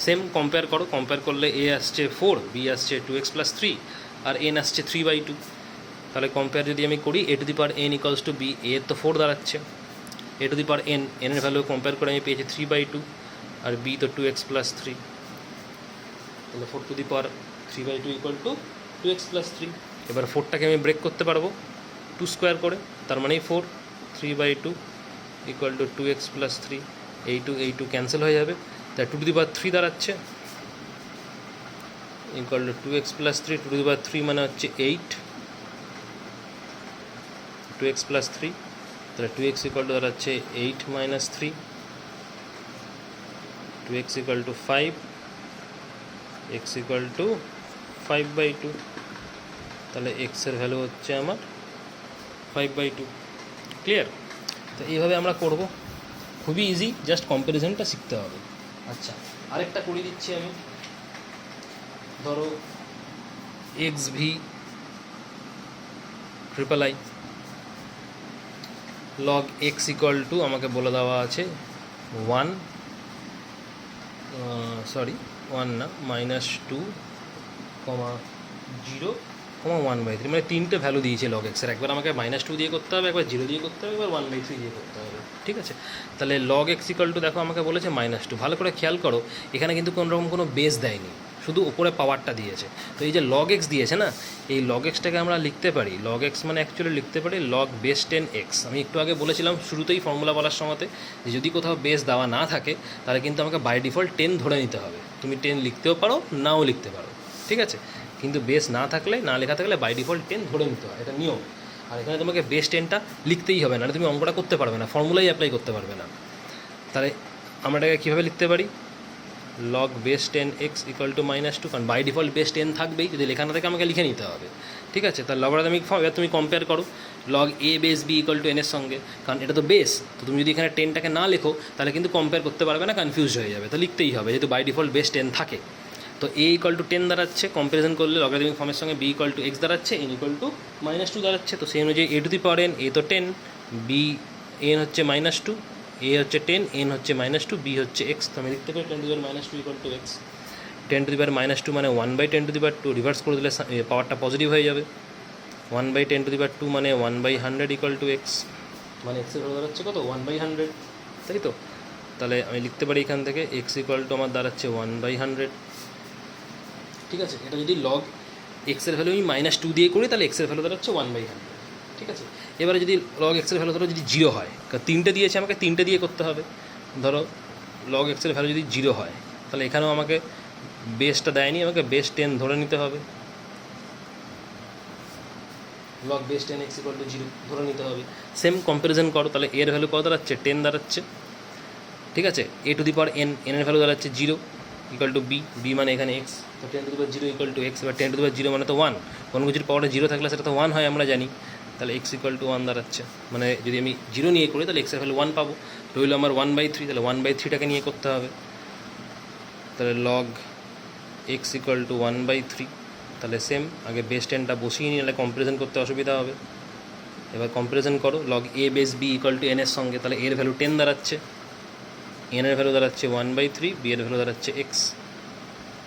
Same compare করো, কম্পেয়ার করলে এ আসছে 4, বি আসছে 2x প্লাস 3, আর এন আসছে 3/2। তাহলে কম্পেয়ার যদি আমি করি, a to the power n equals to b, a তো 4 দাঁড়াচ্ছে, a to the power n, n এর ভ্যালু কম্পেয়ার করে আমি পেয়েছি 3/2, আর বি তো 2x প্লাস 3, তাহলে 4 two the power 3/2 equal to 2x plus 3। এবার 4টাকে আমি ব্রেক করতে পারবো 2 স্কোয়ার করে, তার মানে 4, 3/2 ইকুয়াল টু 2x প্লাস 3, এই 2 ক্যান্সেল হয়ে যাবে, তাই 2 টু দি পাওয়ার 3 দাঁড়াচ্ছে equal to 2x plus 3, 2 to the power 3 মানে হচ্ছে 8, 2x প্লাস 3, তাহলে 2x ইকুয়াল টু দাঁড়াচ্ছে 8 minus 3, 2x equal to 5, x equal to 5/2, তাহলে x এর ভ্যালু হচ্ছে আমার 5/2। ক্লিয়ার? তো এইভাবে আমরা করব, খুবই ইজি, জাস্ট কম্প্যারিজনটা শিখতে হবে। আচ্ছা, আরেকটা করে দিচ্ছি আমি, ধরো x V triple I log x equal two আমাকে বলে দেওয়া আছে 1 না, -2, 0, 1/3, মানে 3টে ভ্যালু দিয়েছে লগ এক্সের। একবার আমাকে -2 দিয়ে করতে হবে, একবার 0 দিয়ে করতে হবে, একবার 1/3 দিয়ে করতে হবে, ঠিক আছে। তাহলে লগ এক্স ইকুয়াল টু, দেখো আমাকে বলেছে -2, ভালো করে খেয়াল করো, এখানে কিন্তু কোনোরকম কোনো বেস দেয়নি, শুধু উপরে পাওয়ারটা দিয়েছে। তো এই যে লগ এক্স দিয়েছে না, এই লগ এক্সটাকে আমরা লিখতে পারি, লগ এক্স মানে অ্যাকচুয়ালি লিখতে পারি লগ বেস 10x। আমি একটু আগে বলেছিলাম শুরুতেই ফর্মুলা বলার সময়তে, যে যদি কোথাও বেস দেওয়া না থাকে তাহলে কিন্তু আমাকে বাই ডিফল্ট 10 ধরে নিতে হবে। তুমি 10 লিখতেও পারো, নাও লিখতে পারো, ঠিক আছে, কিন্তু বেস না থাকলে, না লেখা থাকলে বাই ডিফল্ট 10 ধরে নিতে হয়, এটা নিয়ম। আর এখানে তোমাকে বেস 10টা লিখতেই হবে, না তুমি অঙ্কটা করতে পারবে না, ফর্মুলাই অ্যাপ্লাই করতে পারবে না। তাহলে আমরা এটাকে কীভাবে লিখতে পারি, log base 10x equal to -2, কারণ বাই ডিফল্ট বেস 10 থাকবেই, যদি লেখা না থাকে আমাকে লিখে নিতে হবে, ঠিক আছে। তাহলে লগারিদমিক ফর্ম, এবার তুমি কম্পেয়ার করো log a base b equal to n এর সঙ্গে, কারণ এটা তো বেস, তো তুমি যদি এখানে 10টাকে না লেখো তাহলে কিন্তু কম্পেয়ার করতে পারবে না, কনফিউজ হয়ে যাবে, তো লিখতেই হবে, যেহেতু বাই ডিফল্ট বেস 10 থাকে। তো এ ইকুয়াল টু 10 দাঁড়াচ্ছে, কম্পারিজন করলে লগারিদমিক ফর্মের সঙ্গে বি ইকুয়াল টু এক্স দাঁড়াচ্ছে, এন ইকুয়াল টু -2 দাঁড়াচ্ছে। তো সেই অনুযায়ী এ টু দি পাওয়ার এন, এ তো 10, বি এন হচ্ছে -2, এ হচ্ছে 10, এন হচ্ছে -2, বি হচ্ছে এক্স। তো আমি লিখতে পারি 10 to the power -2 equal to x. 10 to the power -2 মানে 1/10 টু দি পাওয়ার 2, রিভার্স করে দিলে পাওয়ারটা পজিটিভ হয়ে যাবে, 1/10 টু দি পাওয়ার 2 মানে 1/100 ইকুয়াল টু এক্স, মানে এক্সের ভ্যালু দাঁড়াচ্ছে কত, 1/100, তাই তো। তাহলে আমি লিখতে পারি এখান থেকে এক্স ইকুয়াল টু আমার দাঁড়াচ্ছে 1/100, ঠিক আছে। এটা যদি লগ এক্সের ভ্যালু আমি -2 দিয়ে করি তাহলে এক্সের ভ্যালু দাঁড়াচ্ছে 1/100, ঠিক আছে। এবারে যদি লগ এক্সের ভ্যালু ধরো যদি 0 হয়, কারণ 3টে দিয়েছে আমাকে 3টে দিয়ে করতে হবে, ধরো লগ এক্সের ভ্যালু যদি 0 হয় তাহলে এখানেও আমাকে বেসটা দেয়নি, আমাকে বেস 10 ধরে নিতে হবে, log base 10x equal to 0 ধরে নিতে হবে। সেম কম্প্যারিজন করো, তাহলে এর ভ্যালু কত দাঁড়াচ্ছে, 10 দাঁড়াচ্ছে, ঠিক আছে। A to the power n, n এর ভ্যালু দাঁড়াচ্ছে 0 ইকুয়াল টু বি, বি মানে এখানে এক্স, তো 10 to the power 0 equal to x. এবার 10 টু দি পাওয়ার 0 মানে তো 1, কোনো কিছুর পাওয়ারে 0 থাকলে সেটা তো 1 হয় আমরা জানি, তাহলে এক্স ইকুয়াল টু 1 দাঁড়াচ্ছে, মানে যদি আমি 0 নিয়ে করি তাহলে এক্সের ভ্যালু 1 পাবো, রইল আমার 1/3, তাহলে 1/3টাকে নিয়ে করতে হবে, তাহলে লগ এক্স ইকুয়াল টু 1/3। তাহলে সেম আগে বেস 10টা বসিয়ে নিয়ে নাহলে কম্পারিজন করতে অসুবিধা হবে। এবার কম্পারিজন করো log a base b equal to n এর সঙ্গে, তাহলে এর ভ্যালু 10 দাঁড়াচ্ছে, এন এর ভ্যালু দাঁড়াচ্ছে 1/3, বি এর ভ্যালু দাঁড়াচ্ছে এক্স,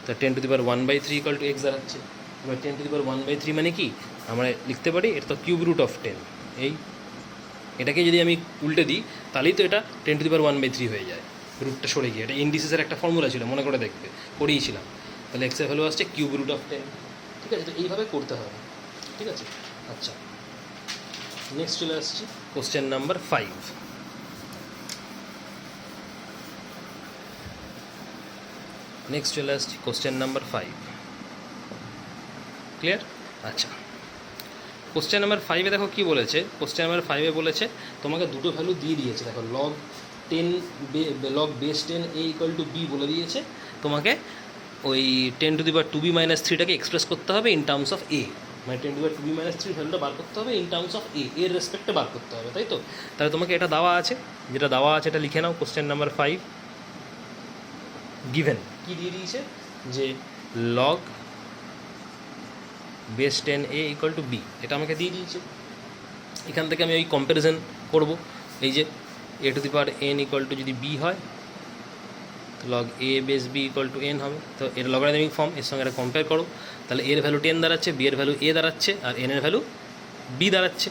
তা 10 to the power 1/3 equal to x দাঁড়াচ্ছে। এবার 10 টু দি পাওয়ার 1/3 মানে কি আমরা লিখতে পারি, এটা তো কিউব রুট অফ 10, এই এটাকে যদি আমি উল্টে দিই তাহলেই তো এটা 10⁻⁴ হয়ে যায়, রুটটা সরে গিয়ে। এটা ইন্ডিসিসের একটা ফর্মুলা ছিল, মনে করে দেখবে, পড়িয়েছিলাম। তাহলে এক্সের ভ্যালু আসছে √10, ঠিক আছে? তো এইভাবে করতে হবে, ঠিক আছে? আচ্ছা, নেক্সট চলে আসছি কোশ্চেন নাম্বার 5। নেক্সট চলে আসছি কোশ্চেন নাম্বার 5। ক্লিয়ার? আচ্ছা, কোশ্চেন নাম্বার 5-এ দেখো কী বলেছে। কোশ্চেন নাম্বার 5-এ বলেছে তোমাকে দুটো ভ্যালু দিয়ে দিয়েছে। দেখো log base 10 a = b বলে দিয়েছে। তোমাকে ওই 10⁻²b - 3টাকে এক্সপ্রেস করতে হবে ইন টার্মস অফ a, মানে 10⁻²b - 3 ভ্যালুটা বার করতে হবে ইন টার্মস অফ a, এর রেসপেক্টে বার করতে হবে, তাই তো? তাহলে তোমাকে এটা দেওয়া আছে, যেটা দেওয়া আছে এটা লিখে নাও। কোশ্চেন নাম্বার 5 গিভেন কি দিয়ে দিয়েছে, যে log base 10 a = b, এটা আমাকে দিয়ে দিয়েছে। এখান থেকে আমি ওই কম্প্যারিজন করব। এই যে a⁴n = যদি b হয়, log a base b = n হবে। তো এর লগারিদমিক ফর্ম, এর সঙ্গে এটা কম্পেয়ার করো। তাহলে এর ভ্যালু 10 দাঁড়াচ্ছে, b এর ভ্যালু a দাঁড়াচ্ছে, আর n এর ভ্যালু b দাঁড়াচ্ছে,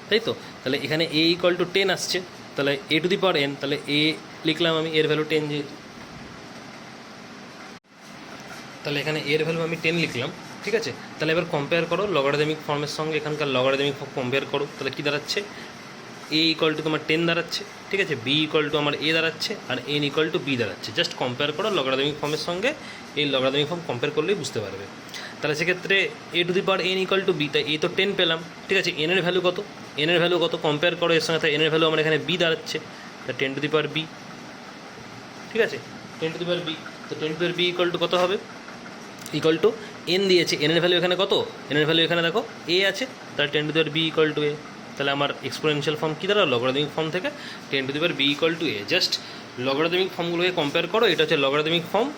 তাই তো? তাহলে এখানে a = 10 আসছে, তাহলে a⁴n, তাহলে a লিখলাম আমি, এর ভ্যালু 10 যেহেতু, তাহলে এখানে এর ভ্যালু আমি 10 লিখলাম, ঠিক আছে? তাহলে এবার কম্পেয়ার করো লগারিদমিক ফর্মের সঙ্গে এখানকার লগারিদমিক ফর্ম কম্পেয়ার করো। তাহলে কী দাঁড়াচ্ছে, a = তোমার 10 দাঁড়াচ্ছে, ঠিক আছে? b = আমার a দাঁড়াচ্ছে, আর n = b দাঁড়াচ্ছে। জাস্ট কম্পেয়ার করো লগারিদমিক ফর্মের সঙ্গে, এই লগারিদমিক ফর্ম কম্পেয়ার করলেই বুঝতে পারবে। তাহলে সেক্ষেত্রে a⁴n = b, তাই a তো 10 পেলাম, ঠিক আছে? n এর ভ্যালু কত, n এর ভ্যালু কত কম্পেয়ার করো এর সঙ্গে, তাই n এর ভ্যালু আমার এখানে b দাঁড়াচ্ছে, তা 10⁻b, ঠিক আছে? 10⁻b, তো 10⁻b = কত হবে, n দিয়েছে, n এর ভ্যালু এখানে কত, n এর ভ্যালু এখানে দেখো a আছে, তাহলে 10⁻b = a। তাহলে আমার এক্সপোনেনশিয়াল ফর্ম কী দাঁড়ালো, লগারিদমিক ফর্ম থেকে 10⁻b = a। জাস্ট লগারিদমিক ফর্মগুলোকে কম্পেয়ার করো, এটা হচ্ছে লগারিদমিক ফর্ম,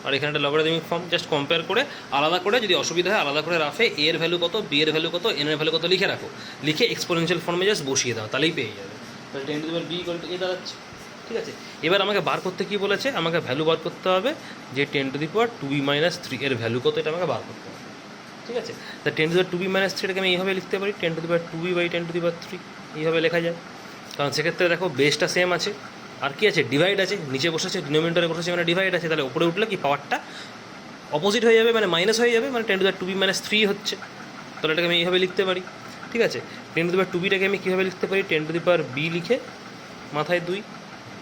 আর এখানে একটা লগারিদমিক ফর্ম। জাস্ট কম্পেয়ার করে আলাদা করে, যদি অসুবিধা হয় আলাদা করে রাফে a এর ভ্যালু কত, b এর ভ্যালু কত, n এর ভ্যালু কত লিখে রাখো, লিখে এক্সপোনেনশিয়াল ফর্মে জাস্ট বসিয়ে দাও, তাহলেই পেয়ে যাবে। তাহলে 10⁻b = a দাঁড়াচ্ছে, ঠিক আছে? এবার আমাকে বার করতে কী বলেছে, আমাকে ভ্যালু বার করতে হবে যে 10⁻²b - 3 এর ভ্যালু কত, এটা আমাকে বার করতে হবে, ঠিক আছে? তা 10⁻²b - 3টাকে আমি এইভাবে লিখতে পারি, 10⁻²b/10⁻3 এইভাবে লেখা যায়। কারণ সেক্ষেত্রে দেখো বেসটা সেম আছে, আর কি আছে, ডিভাইড আছে, নিচে বসেছে, ডিনোমিনেটরে বসেছে, মানে ডিভাইড আছে। তাহলে উপরে উঠলে কি পাওয়ারটা অপোজিট হয়ে যাবে, মানে মাইনাস হয়ে যাবে, মানে 10⁻²b - 3 হচ্ছে। তাহলে এটাকে আমি এইভাবে লিখতে পারি, ঠিক আছে? 10⁻²bটাকে আমি কীভাবে লিখতে পারি, 10⁻b লিখে মাথায় 2,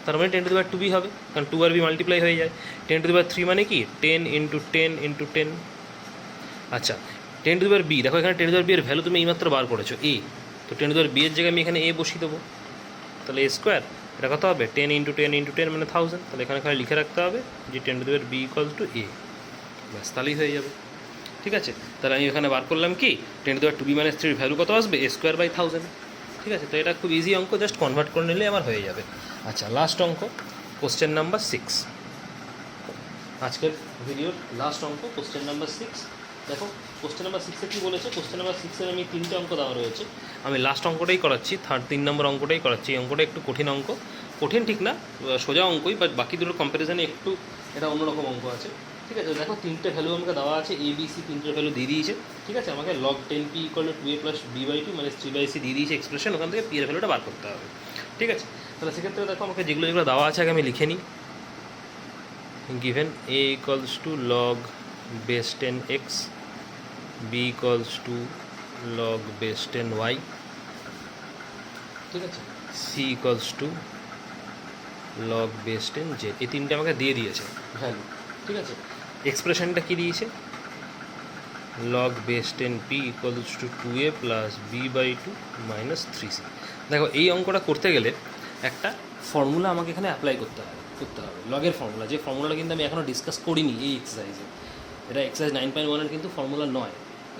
তার মানে 10⁻²b হবে, কারণ 2 আর b মাল্টিপ্লাই হয়ে যায়। 10⁻³ মানে কি, 10 × 10 × 10। আচ্ছা, 10⁻b, দেখো এখানে 10⁻b এর ভ্যালু তুমি এইমাত্র বার করেছো a, তো 10⁻b এর জায়গায় আমি এখানে a বসিয়ে দেবো, তাহলে a², এটা কত হবে, 10 × 10 × 10 মানে 1000। তাহলে এখানে লিখে রাখতে হবে যে 10⁻b = a, ব্যাস, তাহলেই হয়ে যাবে, ঠিক আছে? তাহলে আমি এখানে বার করলাম কি, 10⁻²b - 3 ভ্যালু কত আসবে, a²/1000, ঠিক আছে? তো এটা খুব ইজি অঙ্ক, জাস্ট কনভার্ট করে নিলে আমার হয়ে যাবে। আচ্ছা, লাস্ট অঙ্ক, কোশ্চেন নাম্বার 6, আজকের ভিডিওর লাস্ট অঙ্ক, কোশ্চেন নাম্বার 6। দেখো কোশ্চেন নাম্বার 6-এ কী বলেছে, কোশ্চেন নাম্বার 6-এর আমি 3টে অঙ্ক দেওয়া রয়েছে, আমি লাস্ট অঙ্কটাই করাচ্ছি, 3 নম্বর অঙ্কটাই করাচ্ছি। এই অঙ্কটা একটু কঠিন অঙ্ক, কঠিন ঠিক না, সোজা অঙ্কই, বাট বাকি দুটোর কম্প্যারিজনে একটু এটা অন্যরকম অঙ্ক আছে, ঠিক আছে? দেখো 3টে ভ্যালু আমাকে দেওয়া আছে, a b c 3টে ভ্যালু দিয়ে দিয়েছে, ঠিক আছে? আমাকে log 10p = 2a + b/2 মানে 3/c দিয়ে দিয়েছে এক্সপ্রেশন, ওখান থেকে p এর ভ্যালুটা বার করতে হবে, ঠিক আছে? তাহলে সেক্ষেত্রে দেখো আমাকে যেগুলো দেওয়া আছে আগে আমি লিখে নিই। given a = log base 10x, b = log base 10y, ঠিক আছে? c = log base 10z। এই 3টে আমাকে দিয়ে দিয়েছে ভ্যালু, ঠিক আছে? এক্সপ্রেশনটা কী দিয়েছে, log base 10p = 2a + b/2 - 3c। দেখো এই অঙ্কটা করতে গেলে একটা ফর্মুলা আমাকে এখানে অ্যাপ্লাই করতে হবে লগের ফর্মুলা, যে ফর্মুলাটা কিন্তু আমি এখনও ডিসকাস করিনি এই এক্সারসাইজে। এটা এক্সারসাইজ 9.1-এর কিন্তু ফর্মুলা নয়।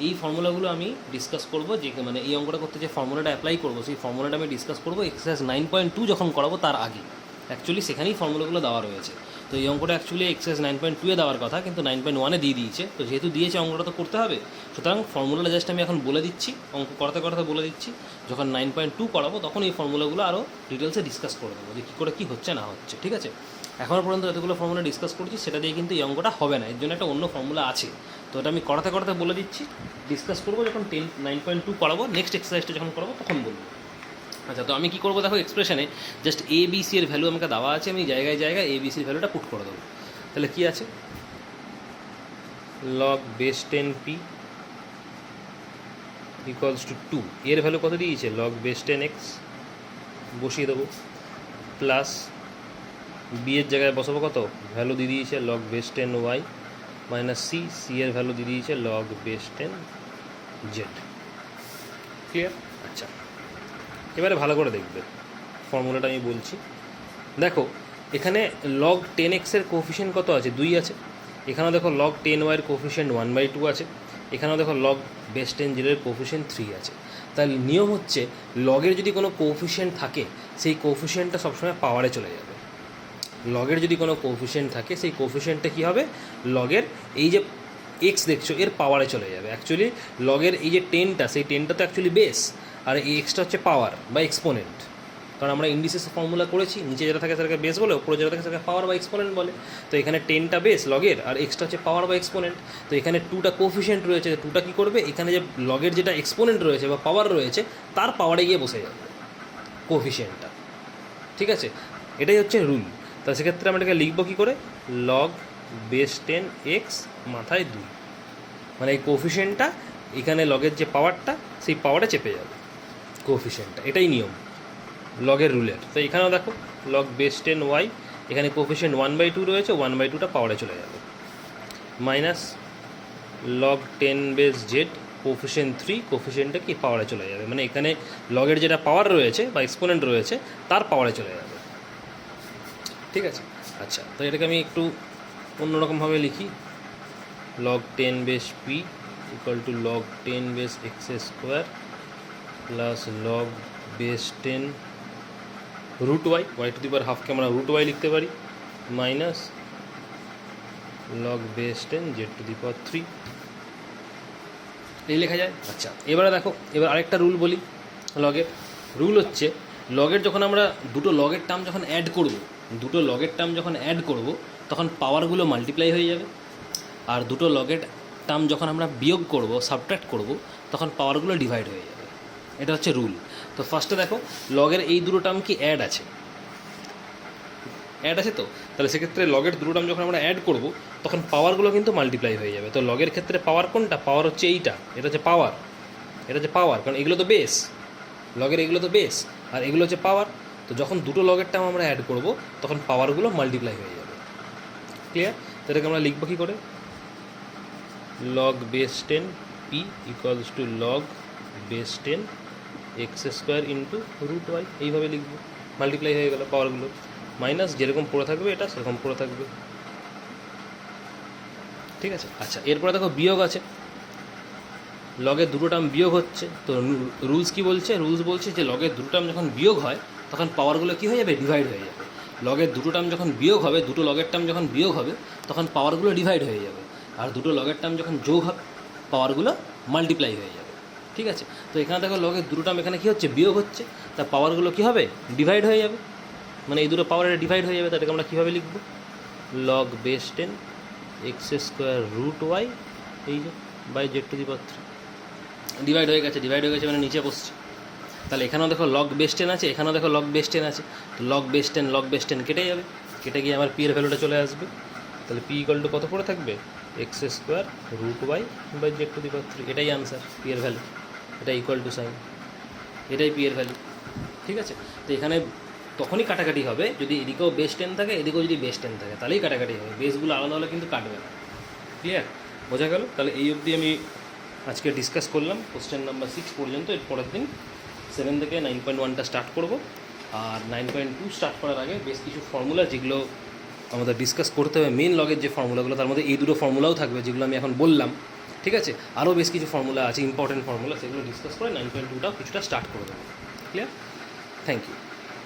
এই ফর্মুলাগুলো আমি ডিসকাস করবো, যে মানে এই অঙ্কটা করতে যে ফর্মুলাটা অ্যাপ্লাই করবো, সেই ফর্মুলাটা আমি ডিসকাস করবো এক্সারসাইজ 9.2 যখন করাবো তার আগে। অ্যাকচুয়ালি সেখানেই ফর্মুলাগুলো দেওয়া রয়েছে। তো এই অঙ্কটা অ্যাকচুয়ালি এক্সারসাইজ 9.2-এ দেওয়ার কথা, কিন্তু 9.1-এ দিয়ে দিয়েছে। তো যেহেতু দিয়েছে অঙ্কটা তো করতে হবে, সুতরাং ফর্মুলাটা জাস্ট আমি এখন বলে দিচ্ছি, অঙ্ক করতে বলে দিচ্ছি। যখন 9.2 করাবো তখন এই ফর্মুলাগুলো আরও ডিটেলসে ডিসকাস করে দেবো, যে কী করে কী হচ্ছে না হচ্ছে, ঠিক আছে? এখনও পর্যন্ত যতগুলো ফর্মুলা ডিসকাস করছি সেটা দিয়ে কিন্তু এই অঙ্কটা হবে না, এর জন্য একটা অন্য ফর্মুলা আছে। তো এটা আমি করাতে বলে দিচ্ছি, ডিসকাস করবো যখন 9.2 করাবো, নেক্সট এক্সারসাইজটা যখন করাবো তখন বলবো। আচ্ছা, তো আমি কী করবো দেখো, এক্সপ্রেশনে জাস্ট এ বি সি এর ভ্যালু আমাকে দেওয়া আছে, আমি জায়গায় জায়গায় এ বি সির ভ্যালুটা পুট করে দেবো। তাহলে কী আছে, log base 10p equals to 2, এর ভ্যালু কত দিয়েছে, লগ বেস 10x বসিয়ে দেবো, প্লাস বি এর জায়গায় বসাবো কত, ভ্যালু দিয়ে দিয়েছে log base 10y minus c এর ভ্যালু দিয়ে দিয়েছে লগ বেস 10z। ক্লিয়ার? আচ্ছা, এবারে ভালো করে দেখবে ফর্মুলাটা আমি বলছি। দেখো এখানে লগ 10x এর কোফিশিয়েন্ট কত আছে, 2 আছে। এখানেও দেখো লগ 10y এর কোফিশিয়েন্ট 1/2 আছে। এখানেও দেখো লগ বেস 10z এর কোফিশিয়েন্ট 3 আছে। তাহলে নিয়ম হচ্ছে লগের যদি কোনো কোফিশিয়েন্ট থাকে সেই কোফিশিয়েন্টটা সবসময় পাওয়ারে চলে যাবে। লগের যদি কোনো কোফিশিয়েন্ট থাকে সেই কোফিশিয়েন্টটা কী হবে, লগের এই যে এক্স দেখছো এর পাওয়ারে চলে যাবে। অ্যাকচুয়ালি লগের এই যে 10টা, সেই 10টা তো অ্যাকচুয়ালি বেস, আর এই এক্সটা হচ্ছে পাওয়ার বা এক্সপোনেন্ট। কারণ আমরা ইন্ডিসেস ফর্মুলা করেছি, নিচে যেটা থাকে সেটাকে বেস বলে, উপরে যেটা থাকে সেটাকে পাওয়ার বা এক্সপোনেন্ট বলে। তো এখানে 10টা বেস লগের, আর এক্সটা হচ্ছে পাওয়ার বা এক্সপোনেন্ট। তো এখানে 2টা কোফিশিয়েন্ট রয়েছে, 2টা কী করবে, এখানে যে লগের যেটা এক্সপোনেন্ট রয়েছে বা পাওয়ার রয়েছে তার পাওয়ারে গিয়ে বসে যাবে কোফিশিয়েন্টটা। ঠিক আছে, এটাই হচ্ছে রুল। তা সেক্ষেত্রে আমরা এটাকে লিখবো কী করে, লগ বেস 10x মাথায় 2, মানে এই কোফিশিয়েন্টটা এখানে লগের যে পাওয়ারটা সেই পাওয়ারে চেপে যাবে কোফিশিয়েন্টটা। এটাই নিয়ম লগের রুলের। তো এখানেও দেখো লগ বেস 10y, এখানে কোফিশিয়েন্ট 1/2 রয়েছে, 1/2টা পাওয়ারে চলে যাবে, minus log 10 base z coefficient 3, কোফিশিয়েন্টটা কি পাওয়ারে চলে যাবে, মানে এখানে লগের যেটা পাওয়ার রয়েছে বা এক্সপোনেন্ট রয়েছে তার পাওয়ারে চলে যাবে। ঠিক আছে, আচ্ছা, তো এটাকে আমি একটু অন্যরকমভাবে লিখি, log 10 base p equal to log 10 base x square plus log base 10 root y, y to the power হাফকে আমরা রুট ওয়াই লিখতে পারি, minus log base 10 z to the power 3, এই লেখা যায়। আচ্ছা, এবারে দেখো, এবার আরেকটা রুল বলি লগের। রুল হচ্ছে লগের যখন আমরা দুটো লগের টার্ম যখন অ্যাড করব, দুটো লগের টার্ম যখন অ্যাড করব তখন পাওয়ারগুলো মাল্টিপ্লাই হয়ে যাবে, আর দুটো লগের টার্ম যখন আমরা বিয়োগ করব, সাবট্র্যাক্ট করব, তখন পাওয়ারগুলো ডিভাইড হয়ে যাবে। এটা হচ্ছে রুল। তো ফার্স্টে দেখো লগের এই দুটো টার্ম কি অ্যাড আছে, অ্যাড আছে। তো তাহলে সেক্ষেত্রে লগের দুটো টার্ম যখন আমরা অ্যাড করব তখন পাওয়ারগুলো কিন্তু মাল্টিপ্লাই হয়ে যাবে। তো লগের ক্ষেত্রে পাওয়ার কোনটা, পাওয়ার হচ্ছে এইটা, এটা হচ্ছে পাওয়ার, এটা হচ্ছে পাওয়ার, কারণ এগুলো তো বেস, লগের এগুলো তো বেস আর এগুলো হচ্ছে পাওয়ার। তো যখন দুটো লগের টার্ম আমরা অ্যাড করব তখন পাওয়ারগুলো মাল্টিপ্লাই হয়ে যাবে। ক্লিয়ার? তো এটাকে আমরা লিখবো কী করে, log base 10 p equals to log base 10 x square into root y, এইভাবে লিখবো, মাল্টিপ্লাই হয়ে গেল পাওয়ারগুলো, মাইনাস যেরকম পড়ে থাকবে এটা সেরকম পড়ে থাকবে। ঠিক আছে, আচ্ছা, এরপরে দেখো বিয়োগ আছে, লগের দুটো টার্ম বিয়োগ হচ্ছে। তো রুলস কি বলছে, রুলস বলছে যে লগের দুটো টার্ম যখন বিয়োগ হয় তখন পাওয়ারগুলো কী হয়ে যাবে, ডিভাইড হয়ে যাবে। লগের দুটো টার্ম যখন বিয়োগ হবে, দুটো লগের টার্ম যখন বিয়োগ হবে তখন পাওয়ারগুলো ডিভাইড হয়ে যাবে, আর দুটো লগের টার্ম যখন যোগ হবে পাওয়ারগুলো মাল্টিপ্লাই হয়ে যাবে। ঠিক আছে, তো এখানে দেখো লগের দুটো টার্ম এখানে কী হচ্ছে, বিয়োগ হচ্ছে, তা পাওয়ারগুলো কী হবে, ডিভাইড হয়ে যাবে, মানে এই দুটো পাওয়ারে ডিভাইড হয়ে যাবে। তাদেরকে আমরা কীভাবে লিখব, log base 10 x square root y, এই যে by z to the power 3, divide হয়ে গেছে, ডিভাইড হয়ে গেছে মানে নিচে বসছে। তাহলে এখানেও দেখো লগ বেস 10 আছে, এখানেও দেখো লগ বেস 10 আছে, তো লগ বেস 10 কেটে যাবে, কেটে গিয়ে আমার পি এর ভ্যালুটা চলে আসবে। তাহলে পি ইকুয়াল টু কত পড়ে থাকবে, x square root y by z to the power 3, এটাই আনসার, পি এর ভ্যালু, এটা ইকুয়াল টু সাইন, এটাই পি এর ভ্যালু। ঠিক আছে, তো এখানে তখনই কাটাকাটি হবে যদি এদিকেও বেস 10 থাকে এদিকেও যদি বেস 10 থাকে, তাহলেই কাটাকাটি হবে, বেসগুলো আলাদা হলে কিন্তু কাটবে না। ক্লিয়ার? বোঝা গেল? তাহলে এই অবধি আমি আজকে ডিসকাস করলাম কোশ্চেন নাম্বার 6 পর্যন্ত। এর পরের দিন 7 থেকে 9.1টা স্টার্ট করব, আর 9.2 স্টার্ট করার আগে বেশ কিছু ফর্মুলা যেগুলো আমাদের ডিসকাস করতে হবে, মেন লগের যে ফর্মুলাগুলো তার মধ্যে এই দুটো ফর্মুলাও থাকবে যেগুলো আমি এখন বললাম। ঠিক আছে, আরও বেশ কিছু ফর্মুলা আছে, ইম্পর্টেন্ট ফর্মুলা, সেগুলো ডিসকাস করে 9.2টাও কিছুটা স্টার্ট করে দেবো। ক্লিয়ার? Thank you.